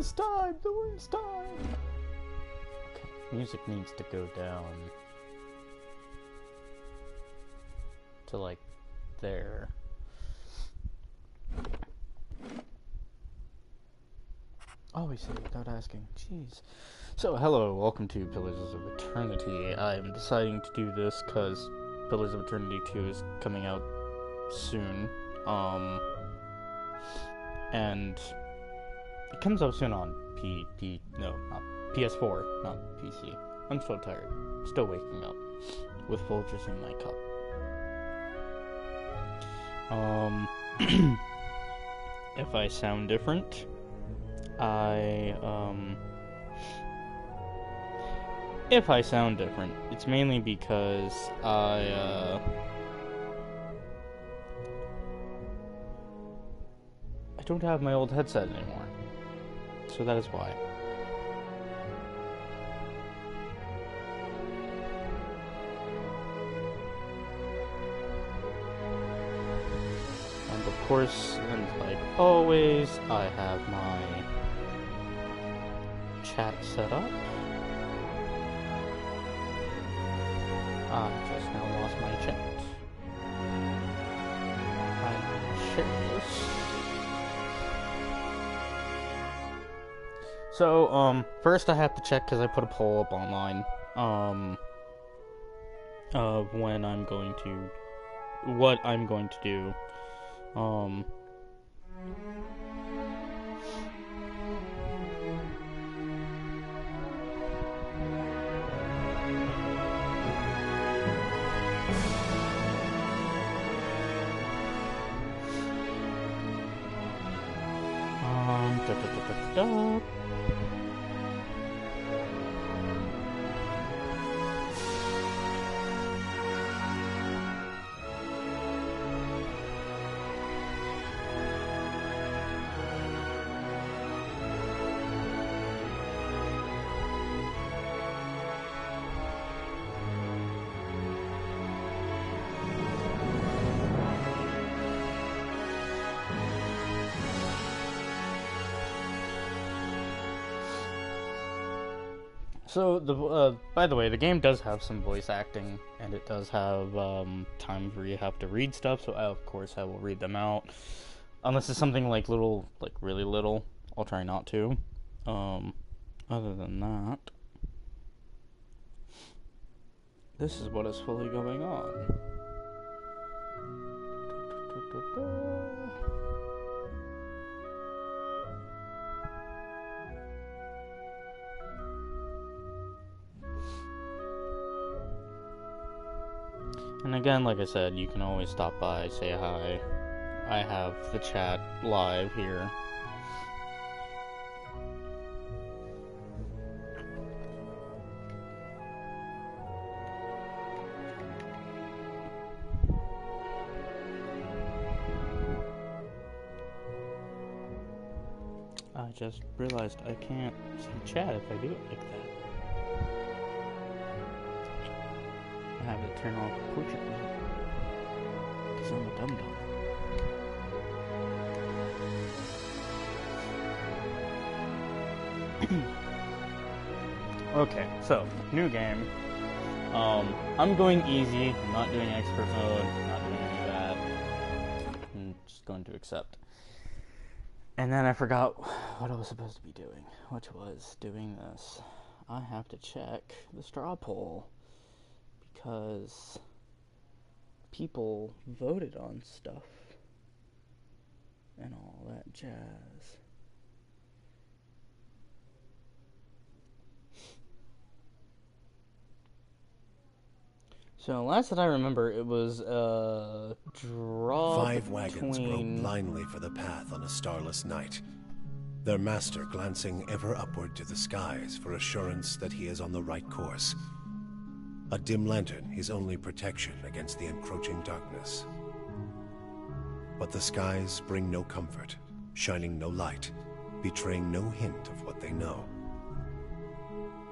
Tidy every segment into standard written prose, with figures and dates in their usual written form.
worst time! The worst time! Okay, music needs to go down to like there. Always say it without asking. Jeez. So, hello, welcome to Pillars of Eternity. I'm deciding to do this because Pillars of Eternity 2 is coming out soon. And it comes out soon on PS4, not PC. I'm so tired. Still waking up with Folgers in my cup. If I sound different, if I sound different, it's mainly because I don't have my old headset anymore. So that is why. And of course, and like always, I have my chat set up. I just now lost my chat. I'm gonna share this. So, first I have to check, because I put a poll up online, of what I'm going to do, So, by the way, the game does have some voice acting, and it does have, times where you have to read stuff, so of course I will read them out. Unless it's something like really little, I'll try not to. Other than that, this is what is fully going on. And again, like I said, you can always stop by, say hi. I have the chat live here. I just realized I can't see chat if I do it like that. I have to turn off portrait mode, because I'm a dum-dum. Okay, so, new game. I'm going easy, I'm not doing expert mode, not doing any of that. I'm just going to accept. And then I forgot what I was supposed to be doing, which was doing this. I have to check the straw poll, because people voted on stuff and all that jazz. So last that I remember, it was a draw. 5 wagons broke blindly for the path on a starless night, their master glancing ever upward to the skies for assurance that he is on the right course. A dim lantern, his only protection against the encroaching darkness. But the skies bring no comfort, shining no light, betraying no hint of what they know.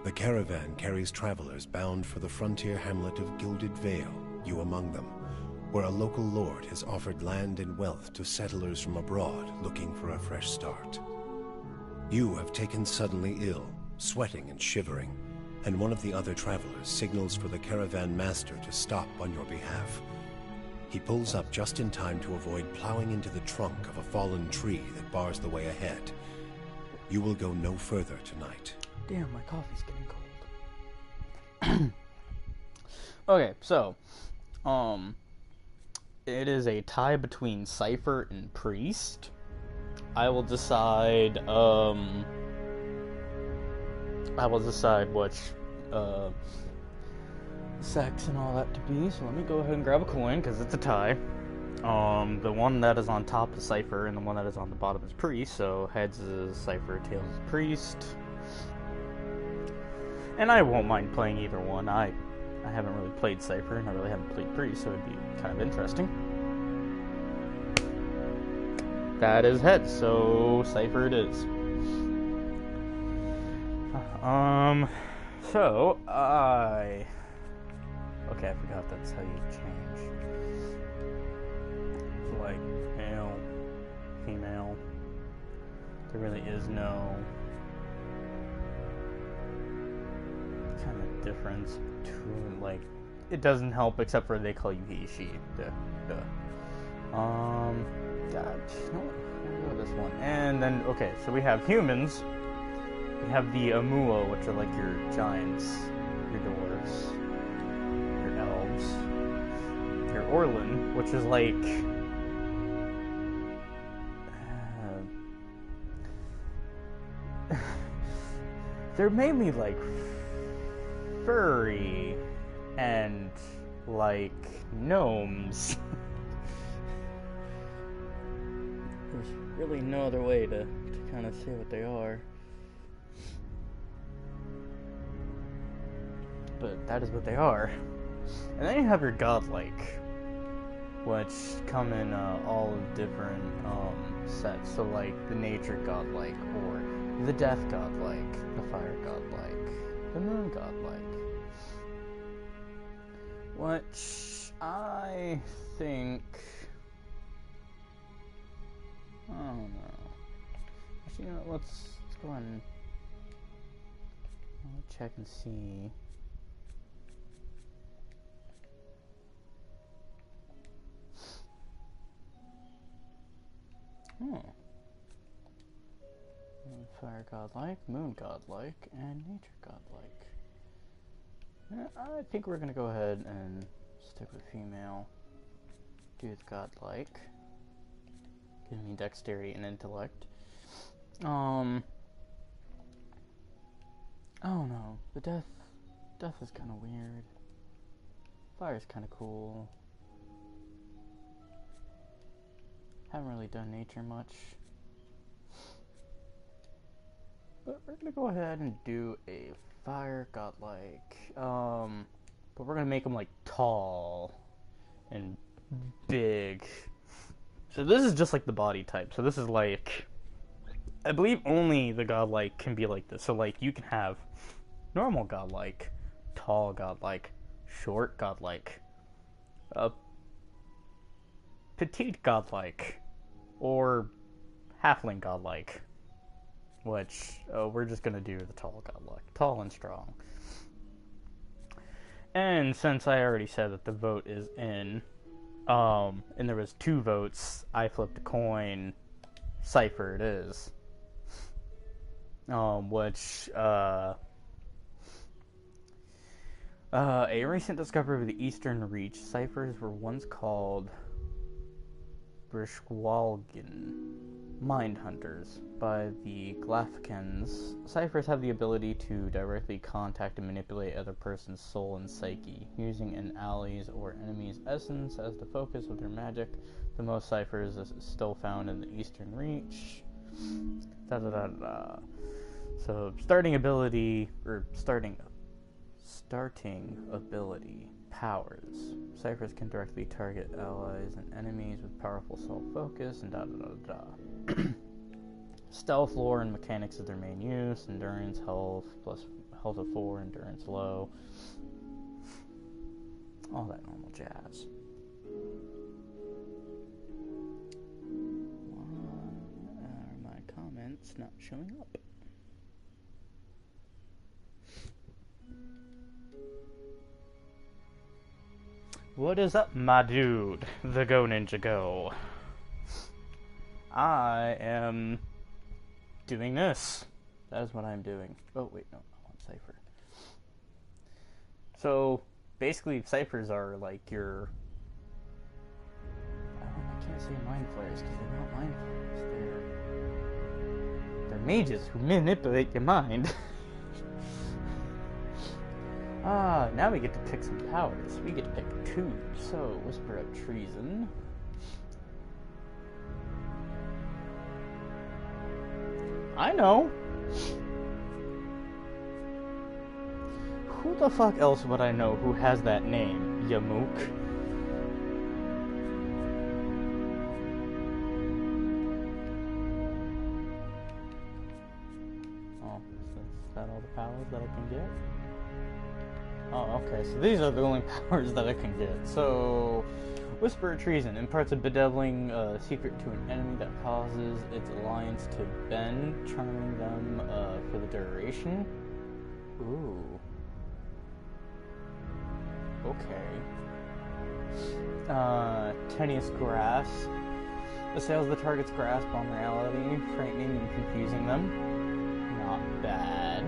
The caravan carries travelers bound for the frontier hamlet of Gilded Vale, you among them, where a local lord has offered land and wealth to settlers from abroad looking for a fresh start. You have taken suddenly ill, sweating and shivering, and one of the other travelers signals for the caravan master to stop on your behalf. He pulls up just in time to avoid plowing into the trunk of a fallen tree that bars the way ahead. You will go no further tonight. Damn, my coffee's getting cold. Okay, so, it is a tie between Cypher and Priest. I will decide which, sex and all that to be, so let me go ahead and grab a coin, because it's a tie. The one that is on top is Cypher, and the one that is on the bottom is Priest, so heads is Cypher, tails is Priest. And I won't mind playing either one. I haven't really played Cypher, and I really haven't played Priest, so it'd be kind of interesting. That is heads, so Cypher it is. Okay, I forgot that's how you change. Like, male, female. There really is no kind of difference between, like, it doesn't help except for they call you he, she. Duh. God, you know what? We'll go with this one. And then, okay, so we have humans. We have the Amuo, which are like your giants, your dwarves, your elves, your Orlin, which is like they're mainly like furry and like gnomes. There's really no other way to kind of say what they are. But that is what they are. And then you have your godlike, which come in all of different sets. So like the nature godlike, or the death godlike, the fire godlike, the moon godlike. Which I think, I don't know. Actually, you know, let's go ahead and check and see. Fire godlike, moon godlike, and nature godlike. I think we're gonna go ahead and stick with female. Do the godlike. Give me dexterity and intellect. Oh no, the death is kind of weird. Fire is kind of cool. Haven't really done nature much. But we're gonna go ahead and do a fire godlike. But we're gonna make them like tall and big. So this is just like the body type. So this is like, I believe only the godlike can be like this. So like you can have normal godlike, tall godlike, short godlike, petite godlike, or halfling godlike. Which we're just gonna do the tall godlike, tall and strong. And since I already said that the vote is in, and there was 2 votes, I flipped a coin. Cypher it is. Which a recent discovery of the Eastern Reach, ciphers were once called Brishwalgen mind hunters by the Glafkans. Ciphers have the ability to directly contact and manipulate other person's soul and psyche, using an ally's or enemy's essence as the focus of their magic. The most ciphers is still found in the Eastern Reach. So starting ability powers. Ciphers can directly target allies and enemies with powerful self-focus and Stealth, lore, and mechanics is their main use. Endurance, health, plus health of 4, endurance low. All that normal jazz. What are my comments? it's not showing up. What is up, my dude? The Go Ninja Go. I am doing this. That is what I'm doing. Oh, wait, no, I want Cypher. So, basically, Cyphers are like your... I can't say mind flayers because they're not mind flayers. They're mages who manipulate your mind. Now we get to pick some powers. We get to pick 2. So, Whisper of Treason. I know. Who the fuck else would I know who has that name? Yamook. Oh, is that all the powers that I can get? Oh, okay, so these are the only powers that I can get. So, Whisper of Treason imparts a bedeviling secret to an enemy that causes its alliance to bend, charming them for the duration. Ooh. Okay. Tenuous Grasp assails the target's grasp on reality, frightening and confusing them. Not bad.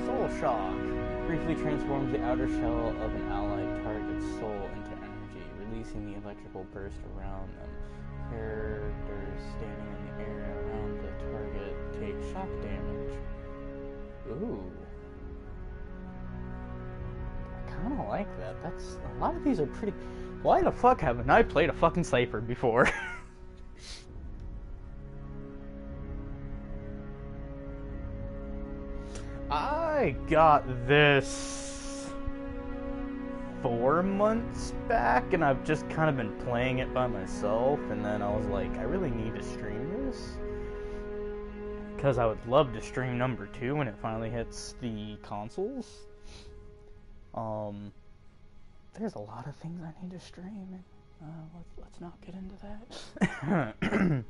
Soul Shock briefly transforms the outer shell of an allied target's soul into energy, releasing the electrical burst around them. Characters standing in the area around the target take shock damage. Ooh. I kinda like that. That's a lot of these are pretty... Why the fuck haven't I played a fucking Cypher before? I got this 4 months back, and I've just kind of been playing it by myself, and then I was like, I really need to stream this, because I would love to stream number 2 when it finally hits the consoles. There's a lot of things I need to stream, and let's not get into that.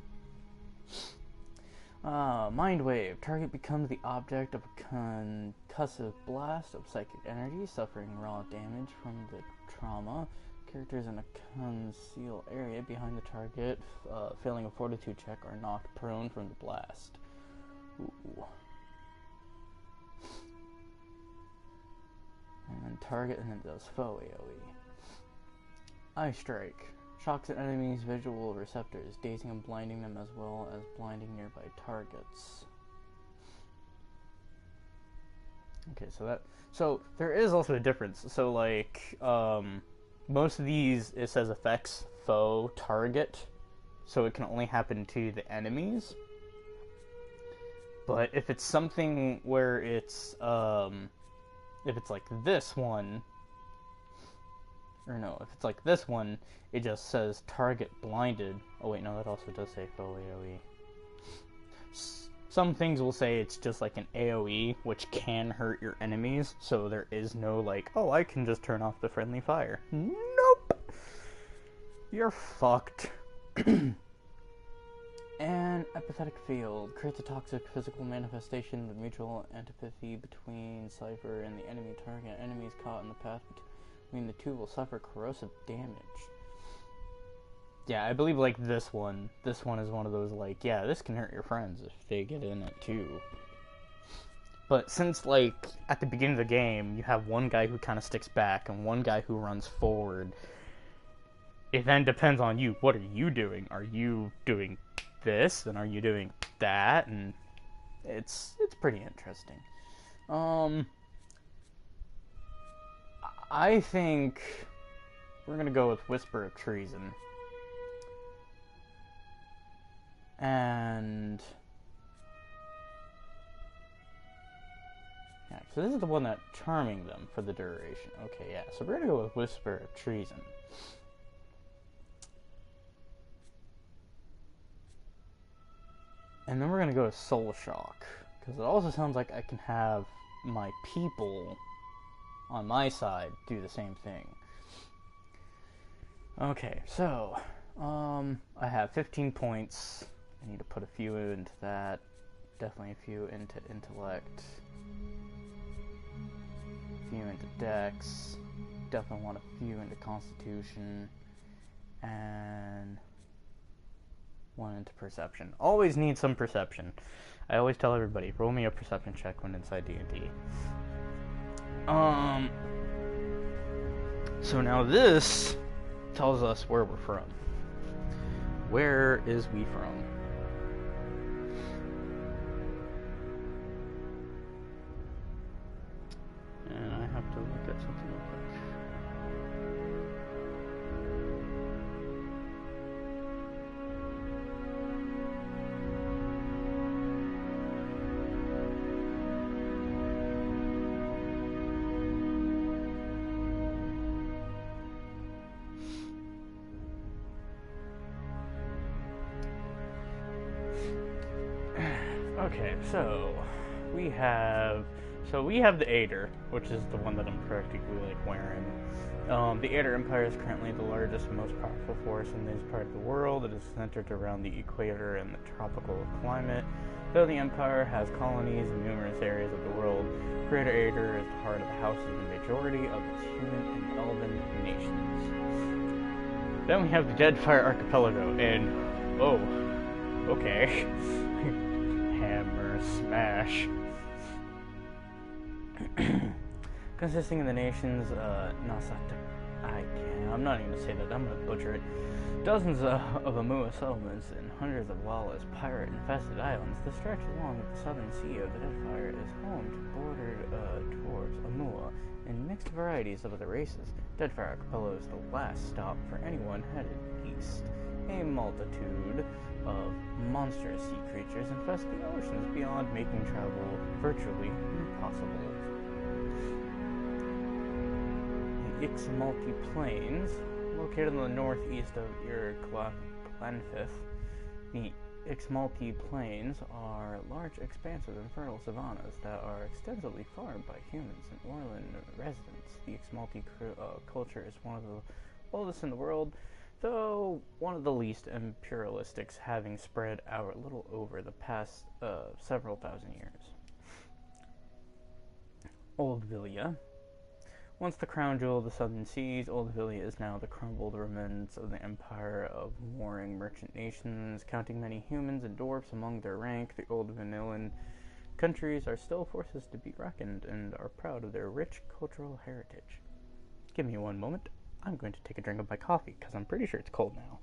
Mind Wave. Target becomes the object of a concussive blast of psychic energy, suffering raw damage from the trauma. Characters in a concealed area behind the target, failing a fortitude check, are knocked prone from the blast. Ooh. And target, and then does foe AoE. Eye Strike. Shocks at enemies' visual receptors, dazing and blinding them as well as blinding nearby targets. Okay, so there is also a difference. So like, most of these, it says affects foe target, so it can only happen to the enemies. But if it's something where it's, if it's like this one, or no, if it's like this one, it just says target blinded. Oh wait, no, that also does say foe AoE. Some things will say it's just like an AoE, which can hurt your enemies, so there is no like, oh, I can just turn off the friendly fire. Nope! You're fucked. An Apathetic Field creates a toxic physical manifestation with mutual antipathy between Cypher and the enemy target. Enemies caught in the path between the two will suffer corrosive damage. Yeah, I believe like this one is one of those like, yeah, this can hurt your friends if they get in it too. But since like at the beginning of the game you have one guy who kind of sticks back and one guy who runs forward, it then depends on you. What are you doing? Are you doing this, and are you doing that? And it's pretty interesting. I think we're gonna go with Whisper of Treason, and yeah, so this is the one that's charming them for the duration. Okay, yeah, so we're gonna go with Whisper of Treason. And then we're going to go with Soul Shock, because it also sounds like I can have my people on my side do the same thing. Okay, so, I have 15 points I need to put a few into that. Definitely a few into intellect. A few into dex. Definitely want a few into constitution. And one into perception. Always need some perception. I always tell everybody, roll me a perception check when inside D&D. So now this tells us where we're from. Where is we from? And I have to look at something real quick. Okay, so we have the Ader, which is the one that I'm practically like wearing. The Ader Empire is currently the largest and most powerful force in this part of the world. It is centered around the equator and the tropical climate. Though the Empire has colonies in numerous areas of the world, Greater Ader is the heart of the houses of the majority of its human and elven nations. Then we have the Deadfire Archipelago, and oh, okay. Hammer smash. Consisting of the nations I'm not even gonna say that, I'm gonna butcher it. Dozens of Amua settlements and hundreds of lawless, pirate-infested islands that stretch along the southern sea of the Deadfire is home to bordered towards Amua and mixed varieties of other races. Deadfire Archipelago is the last stop for anyone headed east. A multitude of monstrous sea creatures infest the oceans beyond, making travel virtually impossible. The Ixmalti Plains, located on the northeast of Irklanfith, the Ixmalti Plains are large, expansive, and fertile savannas that are extensively farmed by humans and Orlan residents. The Ixmalti culture is one of the oldest in the world, though one of the least imperialistics, having spread out a little over the past several thousand years. Oldvillia. Once the crown jewel of the southern seas, Oldvillia is now the crumbled remnants of the empire of warring merchant nations. Counting many humans and dwarfs among their rank, the old Vanillan countries are still forces to be reckoned and are proud of their rich cultural heritage. Give me one moment. I'm going to take a drink of my coffee, because I'm pretty sure it's cold now.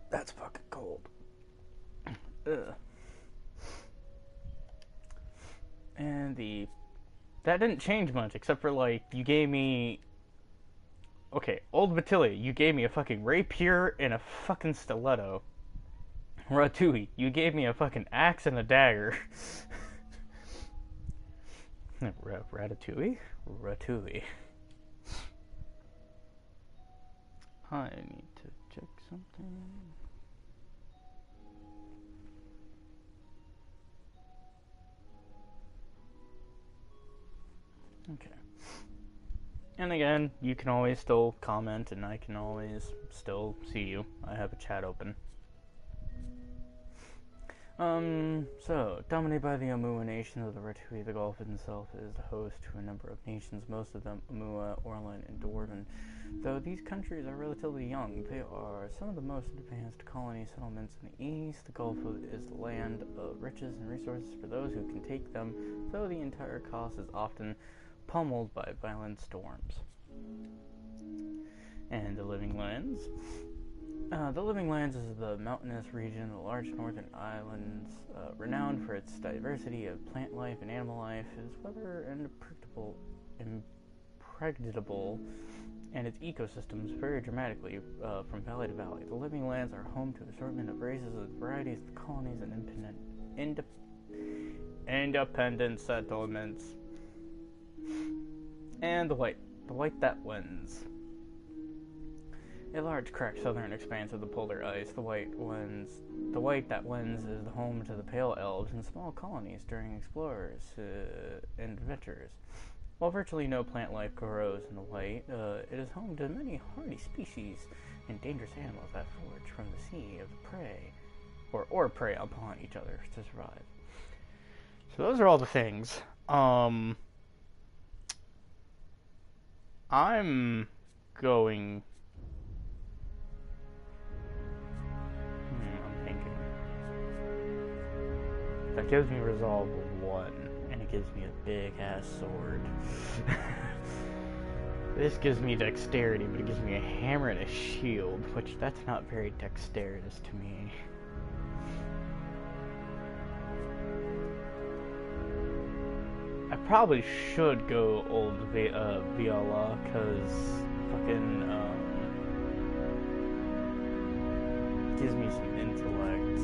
That's fucking cold. Ugh. And that didn't change much, except for, like, you gave me... Okay, Old Vatilia, you gave me a fucking rapier and a fucking stiletto. Rattouille, you gave me a fucking axe and a dagger. Ratatouille? Ratatouille. I need to check something. Okay. And again, you can always still comment, and I can always still see you. I have a chat open. So, dominated by the Amua nation of the Rattouille, the Gulf itself is the host to a number of nations, most of them Amua, Orlan, and Dwarven. Though these countries are relatively young, they are some of the most advanced colony settlements in the east. The Gulf is the land of riches and resources for those who can take them, though the entire coast is often pummeled by violent storms. And the Living Lands. The Living Lands is the mountainous region of the large northern islands, renowned for its diversity of plant life and animal life, its weather impregnable, and its ecosystems vary dramatically from valley to valley. The Living Lands are home to an assortment of races and varieties of colonies and independent settlements. And the White that wins. A large cracked southern expanse of the polar ice, the White that wins is the home to the Pale Elves and small colonies during explorers and adventurers. While virtually no plant life grows in the White, it is home to many hardy species and dangerous animals that forage from the sea of the prey, or prey upon each other to survive. So those are all the things. I'm going... I'm thinking. That gives me resolve of 1, and it gives me a big-ass sword. This gives me dexterity, but it gives me a hammer and a shield, which that's not very dexterous to me. I probably should go old Viola, because fucking, gives me some intellect.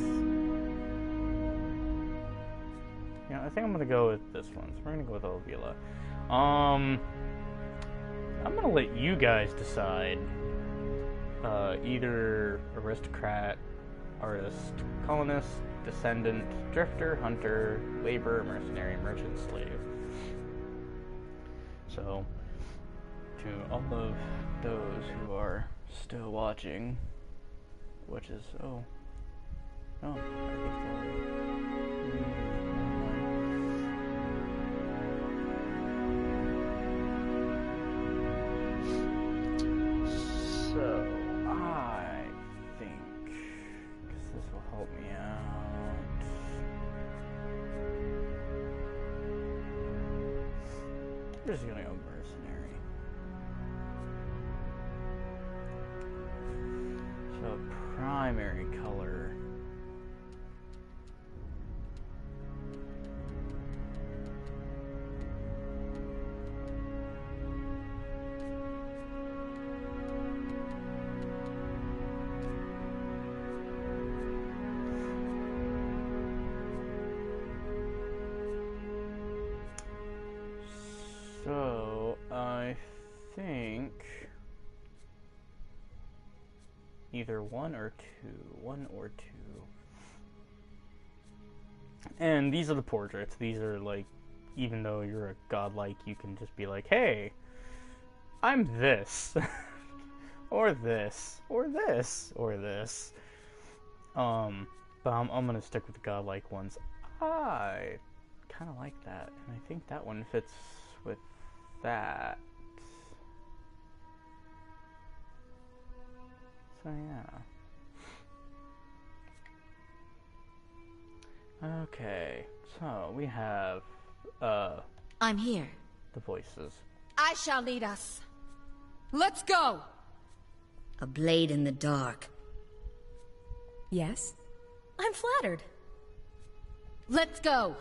Yeah, I think I'm gonna go with this one, so we're gonna go with old Viola. I'm gonna let you guys decide. Either aristocrat, artist, colonist, descendant, drifter, hunter, laborer, mercenary, merchant, slave. So, to all of those who are still watching, which is, I think so, I think, because this will help me out, I'm just gonna go mercenary. So, primary color. So, I think either 1 or 2. 1 or 2. And these are the portraits. These are like, even though you're a godlike, you can just be like, hey, I'm this. Or this. Or this. Or this. But I'm gonna stick with the godlike ones. I kind of like that. And I think that one fits with that. So yeah. Okay, so we have I'm here. the voices. I shall lead us. Let's go! A blade in the dark. Yes? I'm flattered. Let's go!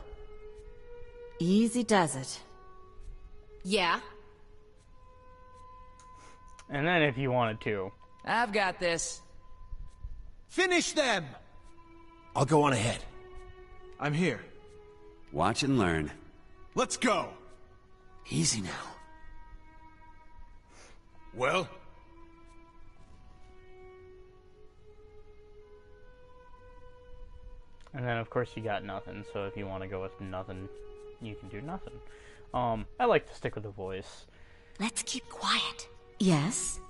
Easy does it. Yeah? And then if you wanted to. I've got this. Finish them! I'll go on ahead. I'm here. Watch and learn. Let's go! Easy now. Well? And then of course you got nothing, so if you want to go with nothing, you can do nothing. I like to stick with the voice. Let's keep quiet. Yes?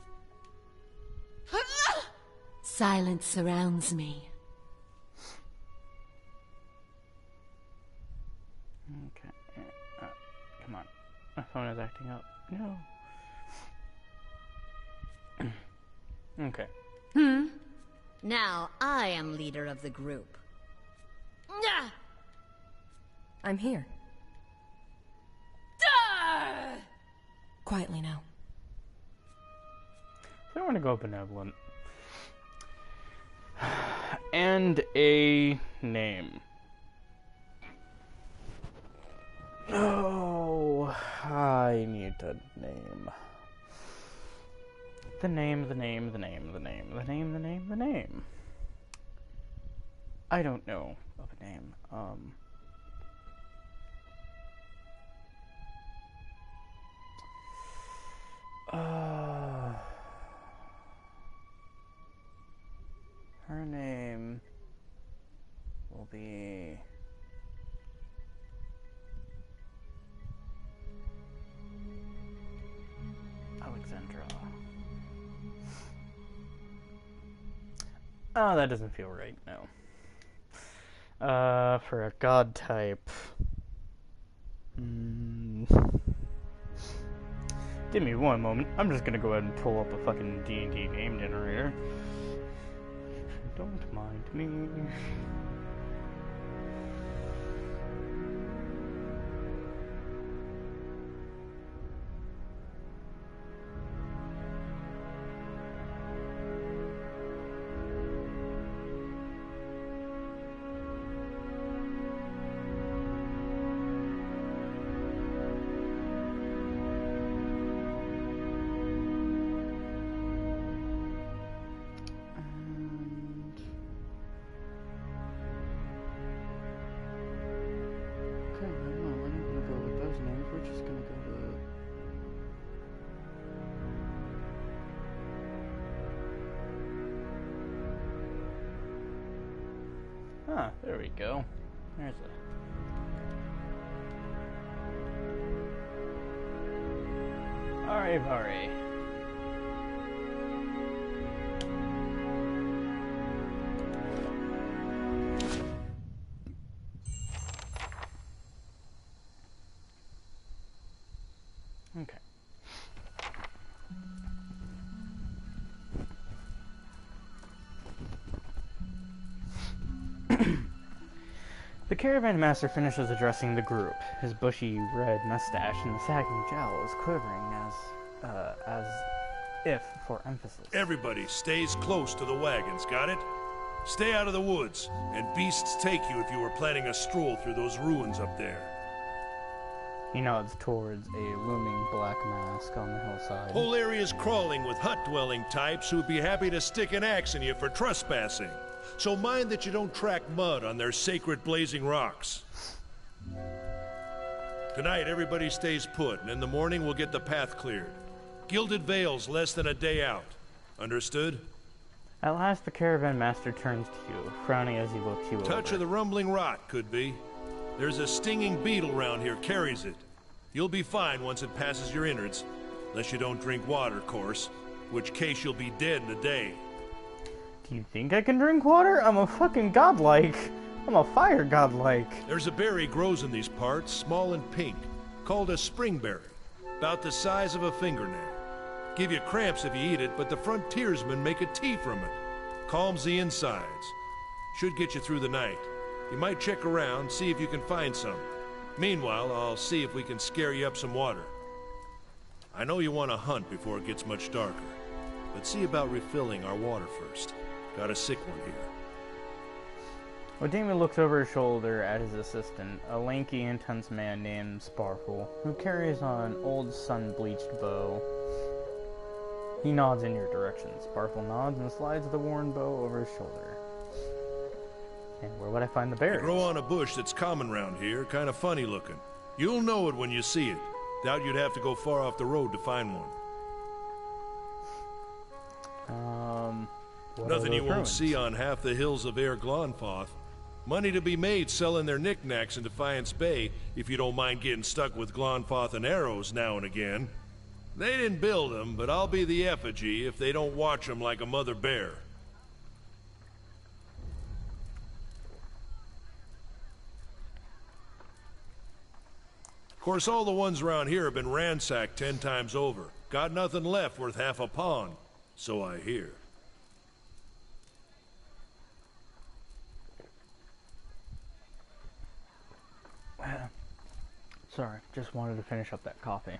Silence surrounds me. Okay. Come on. My phone is acting up. No. Okay. Now I am leader of the group. I'm here. Quietly now. So I want to go benevolent. And a name. Oh, I need a name. The name. I don't know of a name. Her name will be Alexandra. Oh, that doesn't feel right, no. For a god type... Give me one moment. I'm just gonna go ahead and pull up a fucking D&D game generator. Don't mind me. Ah, there we go. There's a... Alright. Okay. The caravan master finishes addressing the group. His bushy red mustache and the sagging jowls quivering as if for emphasis. Everybody stays close to the wagons, got it? Stay out of the woods, and beasts take you if you were planning a stroll through those ruins up there. He nods towards a looming black mask on the hillside. Whole area's crawling with hut-dwelling types who'd be happy to stick an axe in you for trespassing. So mind that you don't track mud on their sacred blazing rocks. Tonight, everybody stays put, and in the morning we'll get the path cleared. Gilded Vale's less than a day out. Understood? At last, the caravan master turns to you, frowning as he looks you over. Touch of the rumbling rot, could be. There's a stinging beetle round here, carries it. You'll be fine once it passes your innards. Unless you don't drink water, course. Which case you'll be dead in a day. Do you think I can drink water? I'm a fucking godlike. I'm a fire godlike. There's a berry grows in these parts, small and pink, called a springberry. About the size of a fingernail. Give you cramps if you eat it, but the frontiersmen make a tea from it. Calms the insides. Should get you through the night. You might check around, see if you can find some. Meanwhile, I'll see if we can scare you up some water. I know you want to hunt before it gets much darker, but see about refilling our water first. Got a sick one here. Odema looks over his shoulder at his assistant, a lanky, intense man named Sparkle, who carries on an old sun-bleached bow. He nods in your direction. Sparkle nods and slides the worn bow over his shoulder. And where would I find the berries? They grow on a bush that's common round here, kind of funny looking. You'll know it when you see it. Doubt you'd have to go far off the road to find one. Nothing you won't see on half the hills of Air Glonfoth. Money to be made selling their knickknacks in Defiance Bay, if you don't mind getting stuck with Glonfoth and arrows now and again. They didn't build them, but I'll be the effigy if they don't watch them like a mother bear. Of course, all the ones around here have been ransacked 10 times over. Got nothing left worth half a pawn, so I hear. Sorry, just wanted to finish up that coffee.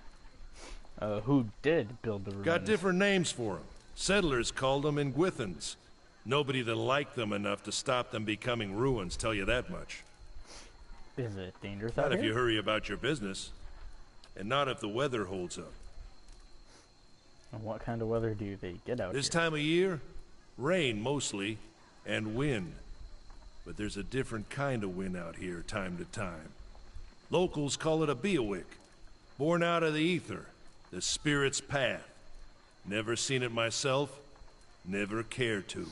Who did build the ruins? Got different names for them. Settlers called them Ingwithans. Nobody that liked them enough to stop them becoming ruins, tell you that much. Is it dangerous out Not here? if you hurry about your business. And not if the weather holds up. And what kind of weather do they get out This here? time of year, rain mostly, and wind. But there's a different kind of wind out here time to time. Locals call it a Beowick, born out of the ether, the spirit's path. Never seen it myself, never cared to.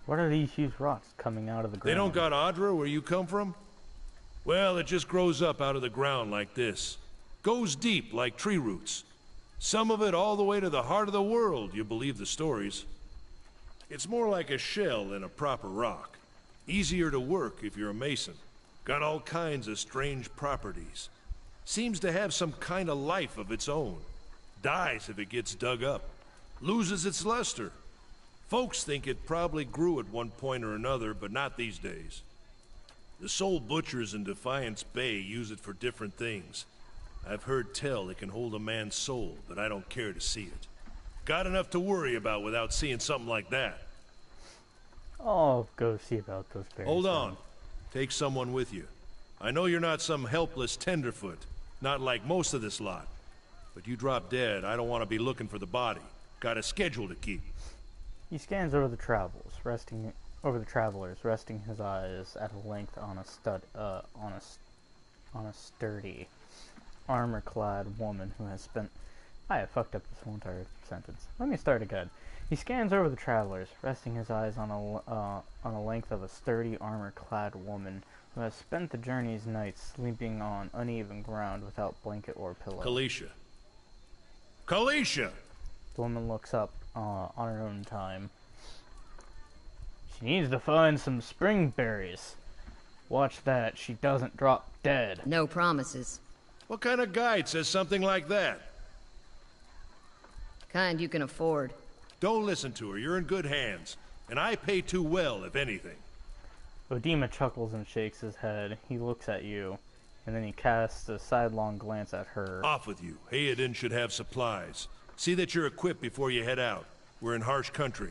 What are these huge rocks coming out of the ground? They don't got Adra where you come from? Well, it just grows up out of the ground like this. Goes deep like tree roots. Some of it all the way to the heart of the world, you believe the stories. It's more like a shell than a proper rock. Easier to work if you're a mason. Got all kinds of strange properties. Seems to have some kind of life of its own. Dies if it gets dug up. Loses its luster. Folks think it probably grew at one point or another, but not these days. The soul butchers in Defiance Bay use it for different things. I've heard tell it can hold a man's soul, but I don't care to see it. Got enough to worry about without seeing something like that. I'll go see about those berries. Hold on. Take someone with you. I know you're not some helpless tenderfoot, not like most of this lot. But you drop dead, I don't want to be looking for the body. Got a schedule to keep. He scans over the travelers, resting his eyes at a length on a sturdy, armor-clad woman who has spent. I have fucked up this whole entire sentence. Let me start again. He scans over the travelers, resting his eyes on a length of a sturdy, armor-clad woman who has spent the journey's nights sleeping on uneven ground without blanket or pillow. Kalisha. Kalisha! The woman looks up on her own time. She needs to find some spring berries. Watch that she doesn't drop dead. No promises. What kind of guide says something like that? Kind you can afford. Don't listen to her. You're in good hands. And I pay too well, if anything. Odima chuckles and shakes his head. He looks at you, and then he casts a sidelong glance at her. Off with you. Hayden should have supplies. See that you're equipped before you head out. We're in harsh country.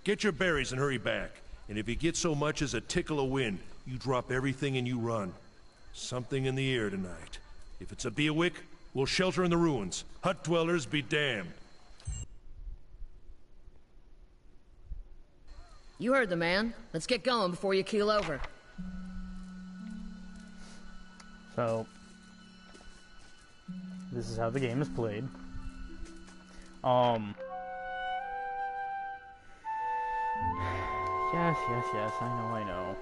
Get your berries and hurry back. And if you get so much as a tickle of wind, you drop everything and you run. Something in the air tonight. If it's a Beawick, we'll shelter in the ruins. Hut dwellers be damned. You heard the man. Let's get going before you keel over. So, this is how the game is played. Yes, I know.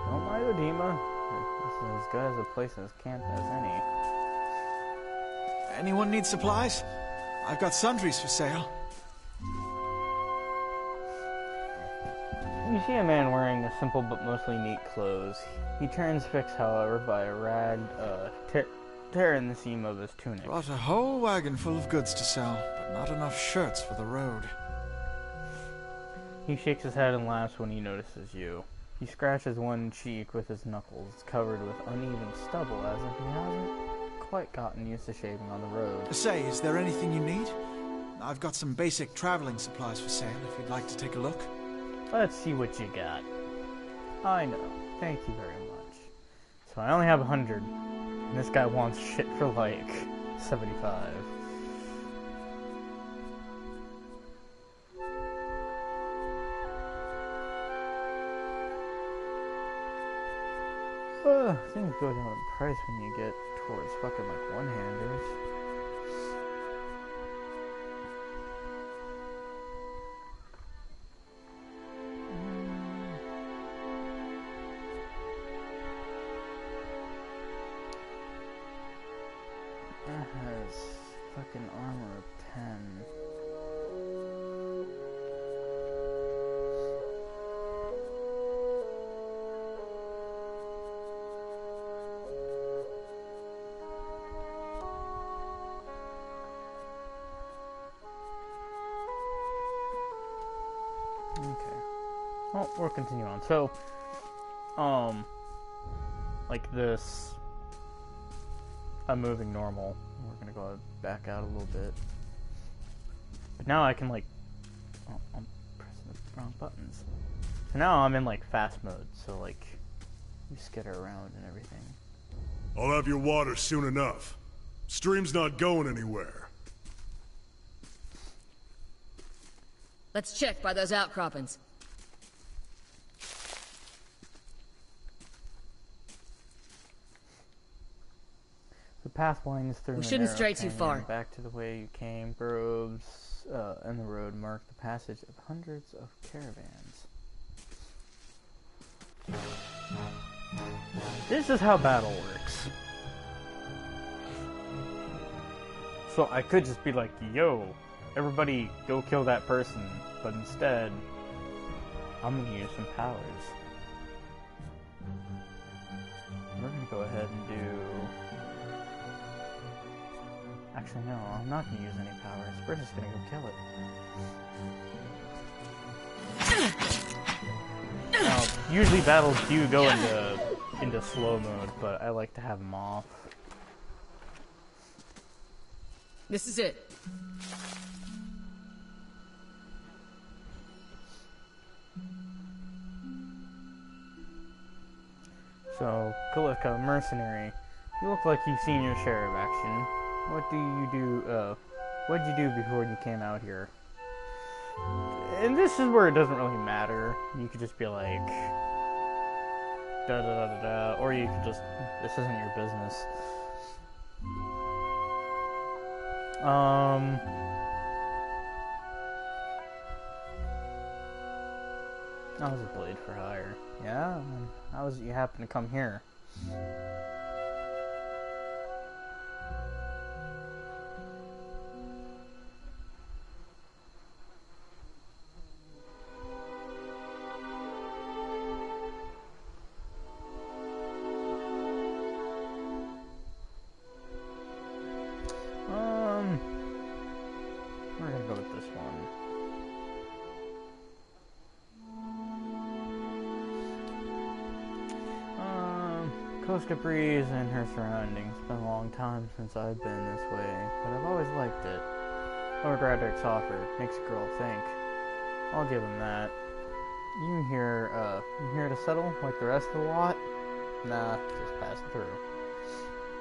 Don't mind Odima. This is as good as a place as camp as any. Anyone need supplies? I've got sundries for sale. You see a man wearing a simple but mostly neat clothes. He turns fixed, however, by a ragged tear in the seam of his tunic. Brought a whole wagon full of goods to sell, but not enough shirts for the road. He shakes his head and laughs when he notices you. He scratches one cheek with his knuckles, covered with uneven stubble, as if he hasn't quite gotten used to shaving on the road. Say, is there anything you need? I've got some basic traveling supplies for sale, if you'd like to take a look. Let's see what you got. I know. Thank you very much. So I only have 100, and this guy wants shit for like 75. Things go down in price when you get towards fucking like one-handers. That has fucking armor of 10. Well, we'll continue on. So, like this, I'm moving normal. We're gonna go back out a little bit. But now I can like, oh, I'm pressing the wrong buttons. So now I'm in like fast mode, so like, you skitter around and everything. I'll have your water soon enough. Stream's not going anywhere. Let's check by those outcroppings. The path winds through. We shouldn't stray too far. Back to the way you came. Groves and the road mark the passage of hundreds of caravans. This is how battle works. So I could just be like, yo, everybody go kill that person, but instead, I'm gonna use some powers. We're gonna go ahead and do... Actually, no, I'm not gonna use any powers. We're just gonna go kill it. Now, usually battles do go into slow mode, but I like to have them off. This is it. So, Kalika, mercenary, you look like you've seen your share of action. What'd you do before you came out here? And this is where it doesn't really matter. You could just be like, da da da da da, or you could just, this isn't your business. I was a blade for hire. Yeah, how was it you happen to come here? We're gonna go with this one. Koska Breeze and her surroundings. It's been a long time since I've been this way, but I've always liked it. Lord Radrick's offer makes a girl think. I'll give him that. You here to settle like the rest of the lot? Nah, just passing through.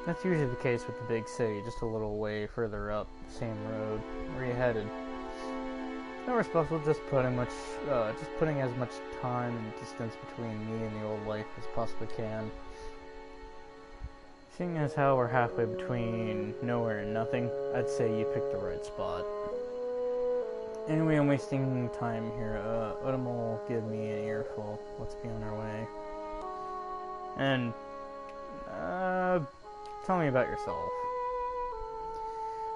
That's usually the case with the big city, just a little way further up the same road. Where are you headed? Nowhere special, just putting as much time and distance between me and the old life as possibly can. Seeing as how we're halfway between nowhere and nothing, I'd say you picked the right spot. Anyway, I'm wasting time here. Odom will give me an earful. Let's be on our way. And, tell me about yourself.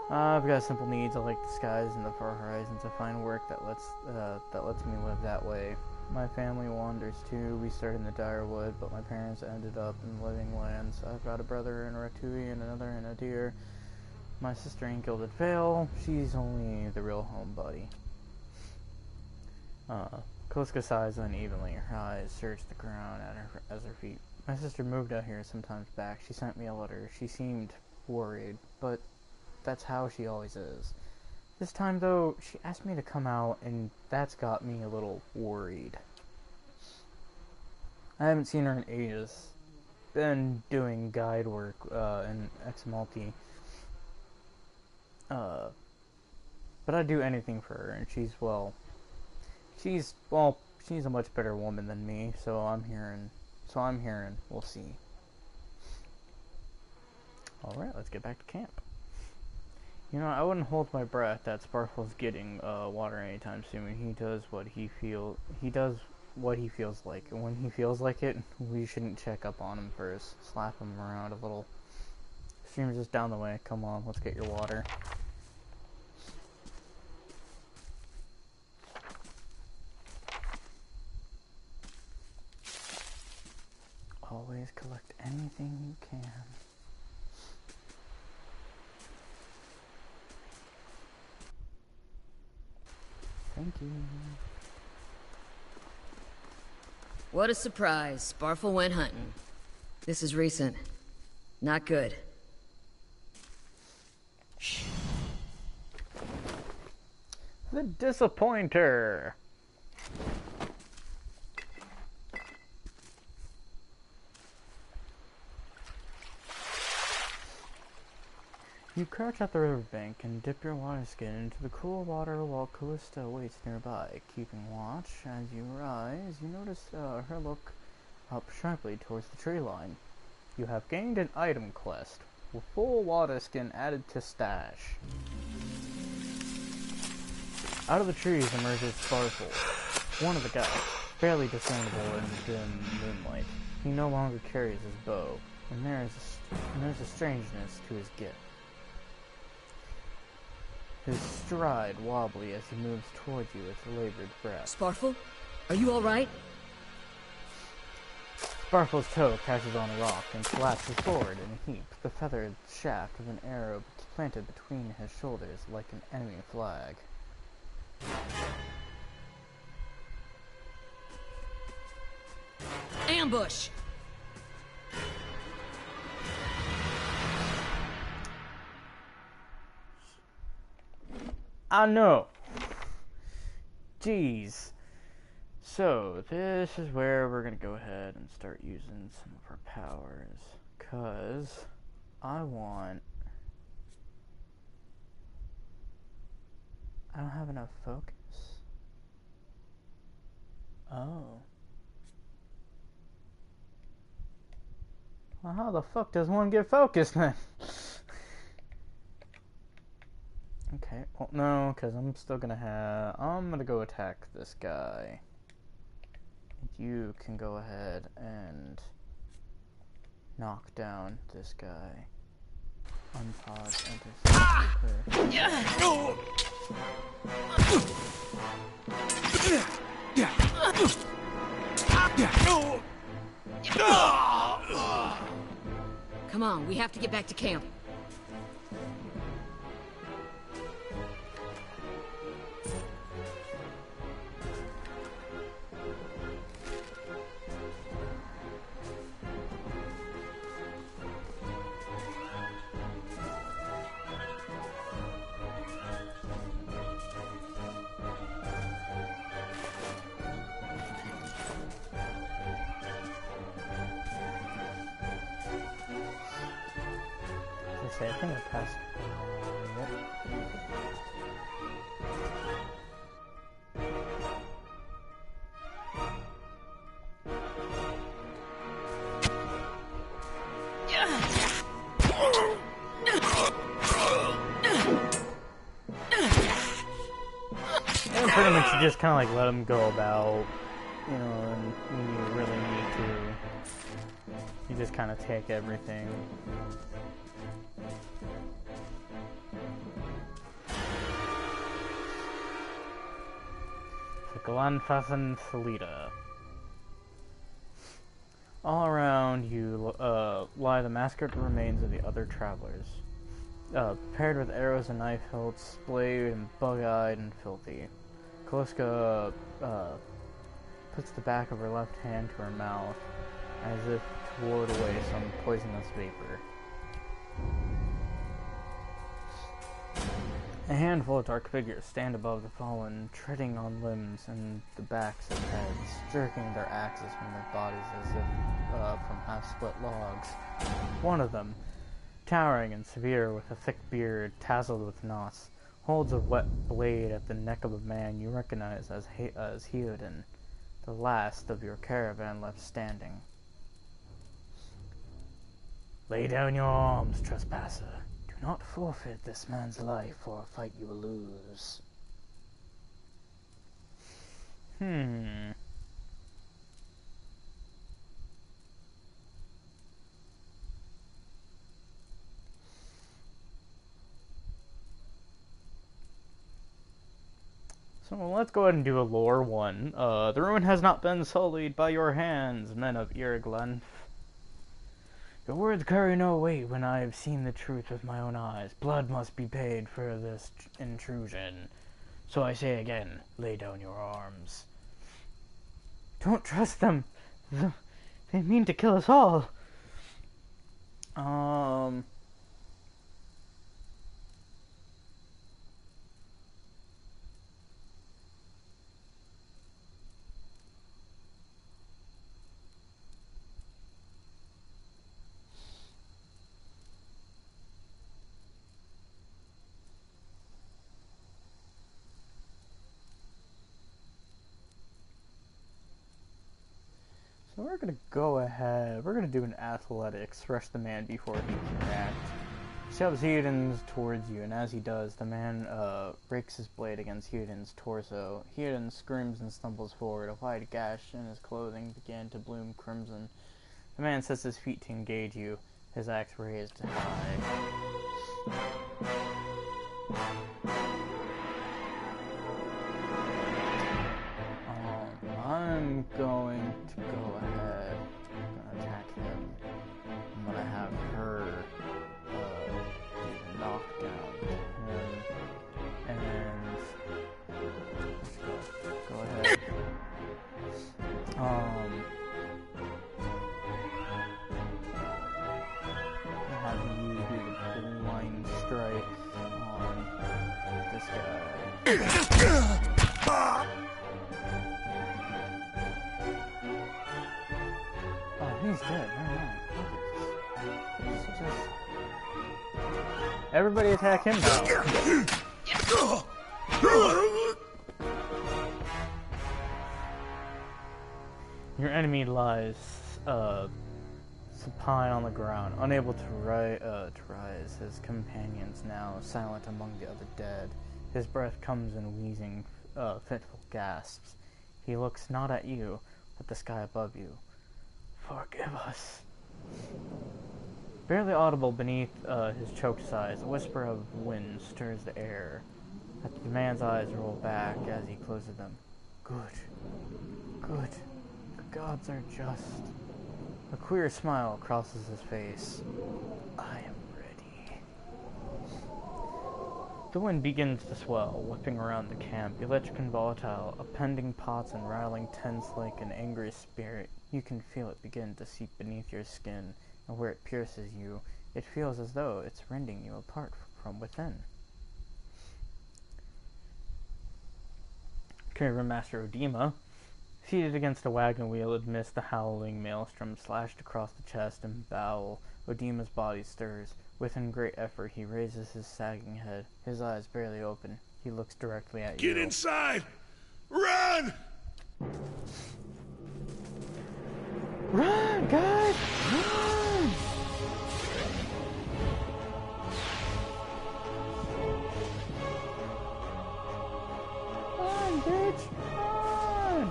I've got simple needs. I like the skies and the far horizons. I find work that lets me live that way. My family wanders too. We started in the Direwood, but my parents ended up in Living Lands. I've got a brother in Ratui and another in Adir. My sister in Gilded Vale. She's only the real homebody. Koska sighs unevenly. Her eyes search the ground at her feet. My sister moved out here some time back. She sent me a letter. She seemed worried, but that's how she always is. This time, though, she asked me to come out, and that's got me a little worried. I haven't seen her in ages. Been doing guide work in Exmalti. But I'd do anything for her, and she's a much better woman than me, so I'm hearing, we'll see. Alright, let's get back to camp. You know, I wouldn't hold my breath that Sparfle's getting water anytime soon. He does what he feels like, and when he feels like it, we shouldn't check up on him first. Slap him around a little. Stream's just down the way. Come on, let's get your water. Always collect anything you can. Thank you. What a surprise. Sparfle went hunting. This is recent. Not good. The Disappointer. You crouch at the riverbank and dip your water skin into the cool water while Callista waits nearby, keeping watch. As you rise, you notice her look up sharply towards the tree line. You have gained an item quest, with full water skin added to stash. Out of the trees emerges Sparfle, one of the guys, barely discernible in the dim moonlight. He no longer carries his bow, and there's a strangeness to his gift. his stride wobbly as he moves towards you with a labored breath. Sparfle? Are you alright? Sparfle's toe catches on a rock and collapses forward in a heap, the feathered shaft of an arrow planted between his shoulders like an enemy flag. Ambush! I know. Jeez. So, this is where we're gonna go ahead and start using some of our powers. Cause I don't have enough focus. Oh. Well, how the fuck does one get focused then? Okay, well, no, because I'm still I'm gonna go attack this guy. You can go ahead and knock down this guy. Unpause, Come on, we have to get back to camp. I think I passed. And pretty much you just kind of like let them go about, you know, and when you really need to, you just kind of take everything. Glenfassen Salida. All around you lie the massacred remains of the other travelers, paired with arrows and knife hilts, splayed and bug-eyed and filthy. Koliska puts the back of her left hand to her mouth, as if to ward away some poisonous vapor. A handful of dark figures stand above the fallen, treading on limbs and the backs of heads, jerking their axes from their bodies as if from half-split logs. One of them, towering and severe with a thick beard tasseled with knots, holds a wet blade at the neck of a man you recognize as Heoden, the last of your caravan left standing. Lay down your arms, trespasser. Do not forfeit this man's life for a fight you will lose. So let's go ahead and do a lore one. The ruin has not been sullied by your hands, men of Irglenf. Your words carry no weight when I have seen the truth with my own eyes. Blood must be paid for this intrusion. So I say again, lay down your arms. Don't trust them. They mean to kill us all. So we're going to go ahead, we're going to do an athletics, rush the man before he can react. Shoves Heoden towards you, and as he does, the man breaks his blade against Heoden's torso. Heoden screams and stumbles forward. A wide gash in his clothing began to bloom crimson. The man sets his feet to engage you, his axe raised high. Oh, he's dead. Never mind. It's just... Everybody attack him now. Your enemy lies supine on the ground, unable to rise. His companions now silent among the other dead. His breath comes in wheezing, fitful gasps. He looks not at you, but the sky above you. Forgive us. Barely audible beneath his choked sighs, a whisper of wind stirs the air. The man's eyes roll back as he closes them. Good. Good. The gods are just. A queer smile crosses his face. I am ready. The wind begins to swell, whipping around the camp, electric and volatile, upending pots and rattling tents like an angry spirit. You can feel it begin to seep beneath your skin, and where it pierces you, it feels as though it's rending you apart from within. Caravan Master Odima, seated against a wagon wheel amidst the howling maelstrom slashed across the chest and bowel, Odima's body stirs. Within great effort, he raises his sagging head, his eyes barely open. He looks directly at you. Get inside! Run! Run, guys! Run! Run, bitch! Run!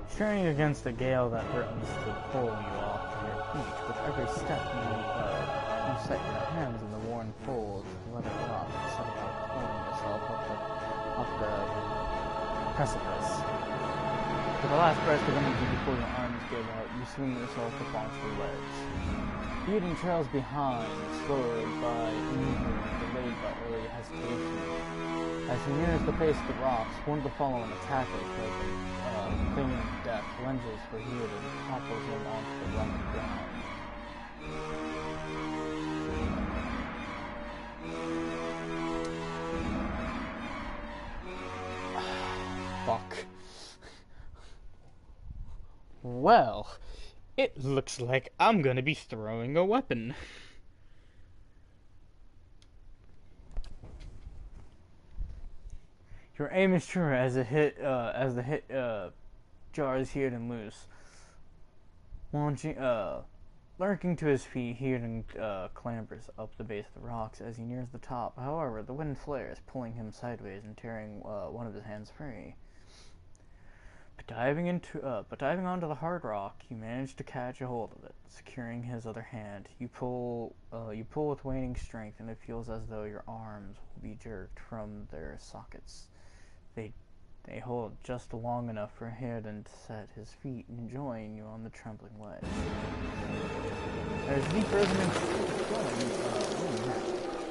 Straining against a gale that threatens to pull you off your feet, with every step you set your hands in the worn folds, let it drop, and set about pulling yourself up the precipice. With the last burst of energy before your arms give out, you swing yourself up onto the ledge. Beating trails behind, slowed by injury, delayed by early hesitation. As he nears the face of the rocks, one of the following attackers, like a clinging to death, lunges for healing and topples him onto the rocky ground. Fuck. Well, it looks like I'm gonna be throwing a weapon. Your aim is sure as the hit jars here and loose. Launching, lurking to his feet, Hearden clambers up the base of the rocks as he nears the top. However, the wind flares, pulling him sideways and tearing one of his hands free. But diving onto the hard rock, you manage to catch a hold of it, securing his other hand. You pull with waning strength, and it feels as though your arms will be jerked from their sockets. They hold just long enough for Hearden to set his feet and join you on the trembling ledge. There's deep resonance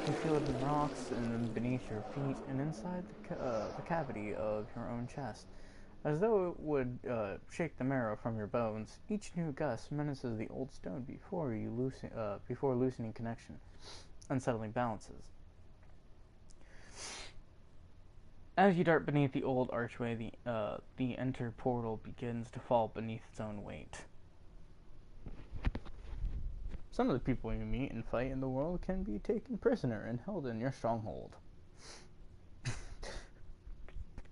you feel it in the rocks and beneath your feet and inside the cavity of your own chest. As though it would shake the marrow from your bones, each new gust menaces the old stone before loosening connection, unsettling balances. As you dart beneath the old archway, the enter portal begins to fall beneath its own weight. Some of the people you meet and fight in the world can be taken prisoner and held in your stronghold.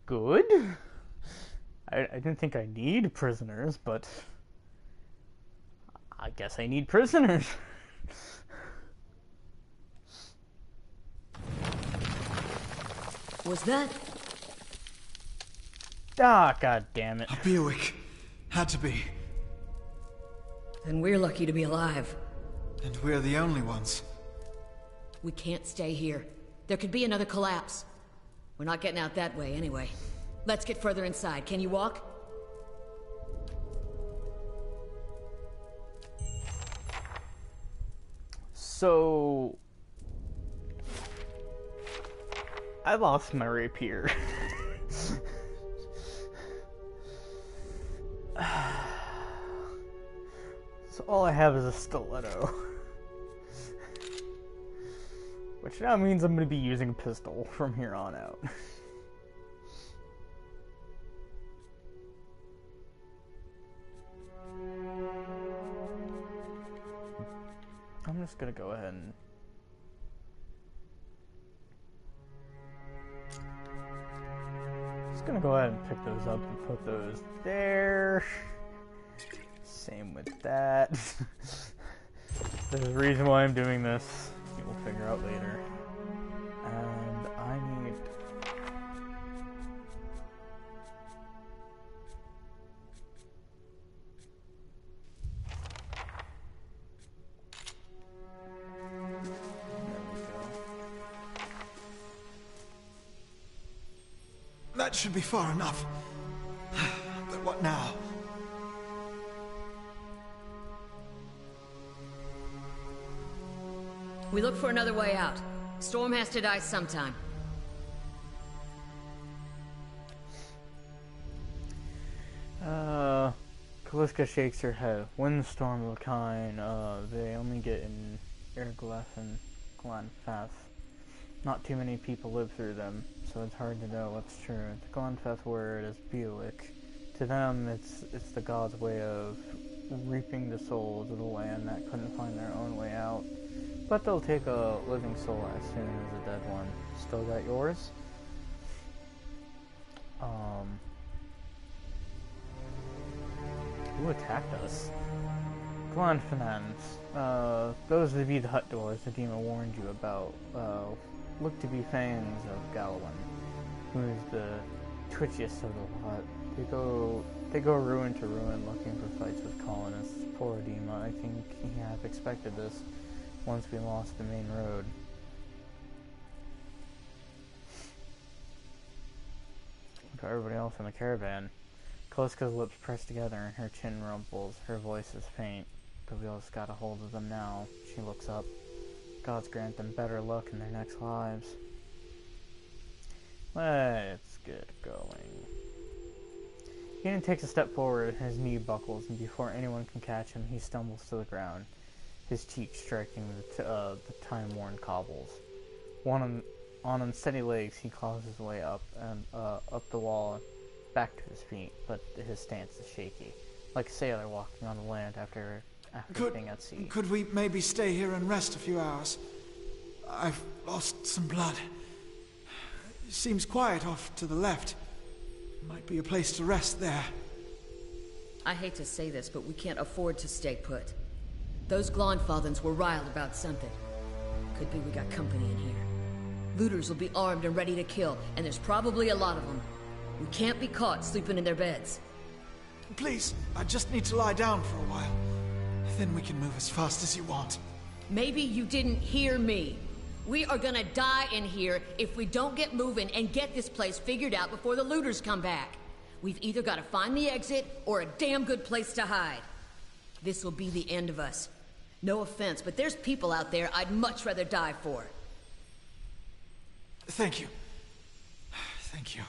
Good. I didn't think I need prisoners, but I guess I need prisoners. Was that? Ah, god damn it. A Bewick. Had to be. Then we're lucky to be alive. And we're the only ones. We can't stay here. There could be another collapse. We're not getting out that way anyway. Let's get further inside. Can you walk? So I lost my rapier. So all I have is a stiletto. Which now means I'm going to be using a pistol from here on out. I'm just going to go ahead and... Just going to go ahead and pick those up and put those there. Same with that. There's a reason why I'm doing this. You will figure out later. And I need... There we go. That should be far enough. But what now? We look for another way out. Storm has to die sometime. Kaliska shakes her head. Windstorm of a kind, they only get in Ergleth and Glenfeth. Not too many people live through them, so it's hard to know what's true. The Glenfeth word is Buick. To them, it's the god's way of reaping the souls of the land that couldn't find their own way out. But they'll take a living soul as soon as a dead one. Still got yours? Who attacked us? Glenfinans. Those would be the hut doors the demon warned you about. Look to be fangs of Galawan, who is the twitchiest of the lot. They go ruin to ruin looking for fights with colonists. Poor Edema, I think he half expected this once we lost the main road. Look at everybody else in the caravan. Kaliska's lips press together and her chin rumples. Her voice is faint. But we all just got a hold of them now. She looks up. Gods grant them better luck in their next lives. Let's get going. Ian takes a step forward, his knee buckles, and before anyone can catch him, he stumbles to the ground, his cheek striking the time-worn cobbles. On unsteady legs, he claws his way up and up the wall, back to his feet, but his stance is shaky, like a sailor walking on the land after being at sea. Could we maybe stay here and rest a few hours? I've lost some blood. It seems quiet off to the left. Might be a place to rest there. I hate to say this, but we can't afford to stay put. Those Glonfathans were riled about something. Could be we got company in here. Looters will be armed and ready to kill, and there's probably a lot of them. We can't be caught sleeping in their beds. Please, I just need to lie down for a while. Then we can move as fast as you want. Maybe you didn't hear me. We are gonna die in here if we don't get moving and get this place figured out before the looters come back. We've either got to find the exit or a damn good place to hide. This will be the end of us. No offense, but there's people out there I'd much rather die for. Thank you. Thank you.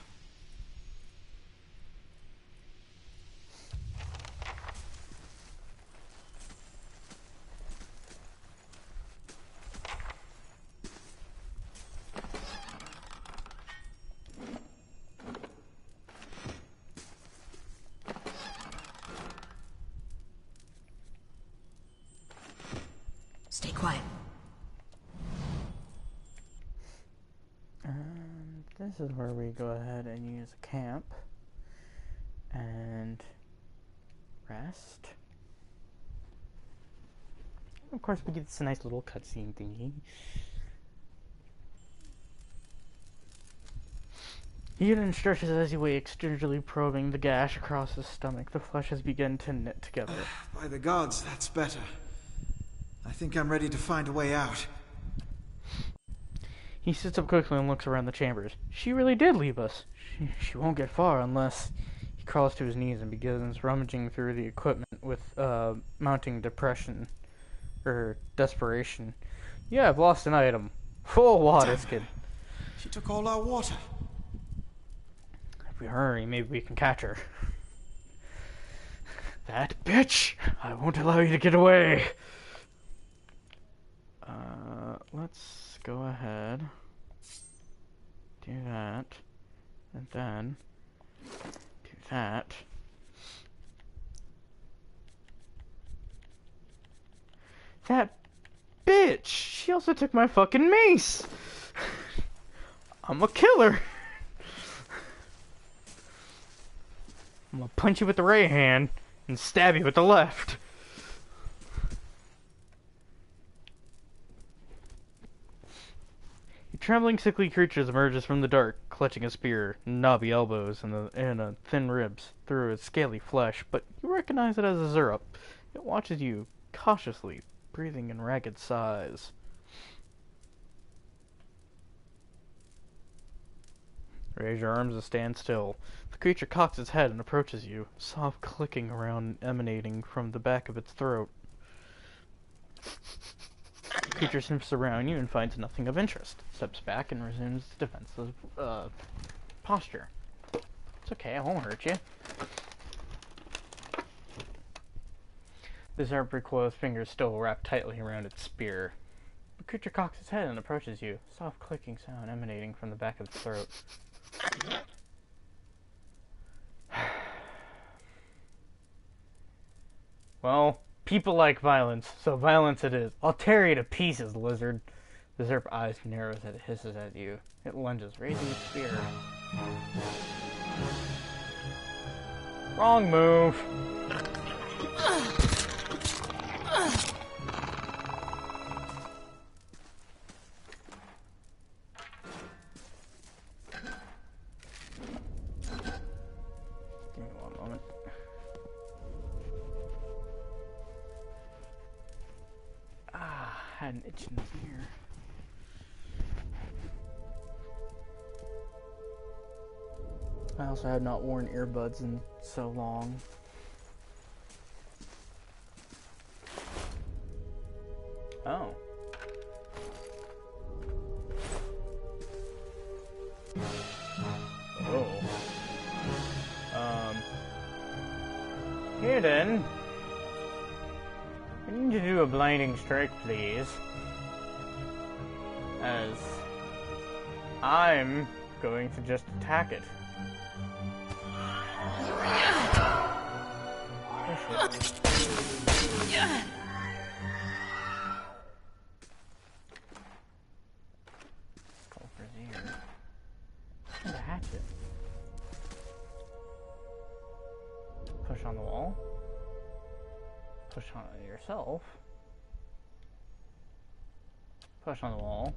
Stay quiet. And this is where we go ahead and use a camp and rest. Of course, we get this nice little cutscene thingy. Eden stretches as he wakes, gingerly probing the gash across his stomach. The flesh has begun to knit together. By the gods, that's better. I think I'm ready to find a way out. He sits up quickly and looks around the chambers. She really did leave us. She won't get far unless... He crawls to his knees and begins rummaging through the equipment with mounting desperation. Yeah, I've lost an item. Full water skin. She took all our water. If we hurry, maybe we can catch her. That bitch! I won't allow you to get away! Let's go ahead, do that, and then do that. That bitch! She also took my fucking mace! I'm a killer! I'm gonna punch you with the right hand and stab you with the left. A trembling, sickly creature emerges from the dark, clutching a spear, knobby elbows, and thin ribs through its scaly flesh, but you recognize it as a Zuruk. It watches you cautiously, breathing in ragged sighs. Raise your arms and stand still. The creature cocks its head and approaches you, soft clicking around emanating from the back of its throat. The creature sniffs around you and finds nothing of interest, steps back and resumes its defensive posture. It's okay, I won't hurt you. The Zuruk recoils, fingers still wrapped tightly around its spear. The creature cocks its head and approaches you, soft clicking sound emanating from the back of its throat. Well, people like violence, so violence it is. I'll tear you to pieces, lizard. The Zuruk eyes narrows as it hisses at you. It lunges, raising its spear. Wrong move. Give me one moment. Had an itch in the ear. I also have not worn earbuds in so long. Oh. Oh. Here then. I need to do a blinding strike, please. As I'm going to just attack it. Oh, shit. Over here. And a hatchet. Push on the wall. Push on it yourself. Push on the wall.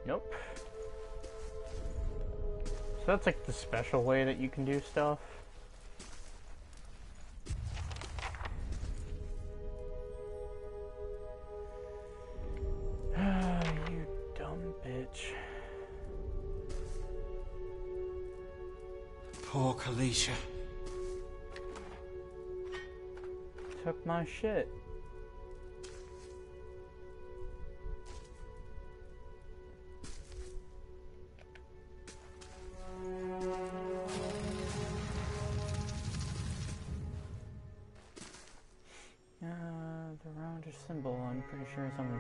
Nope. So that's like the special way that you can do stuff. You dumb bitch. Poor Kalisha. Took my shit. The roundish symbol, I'm pretty sure something.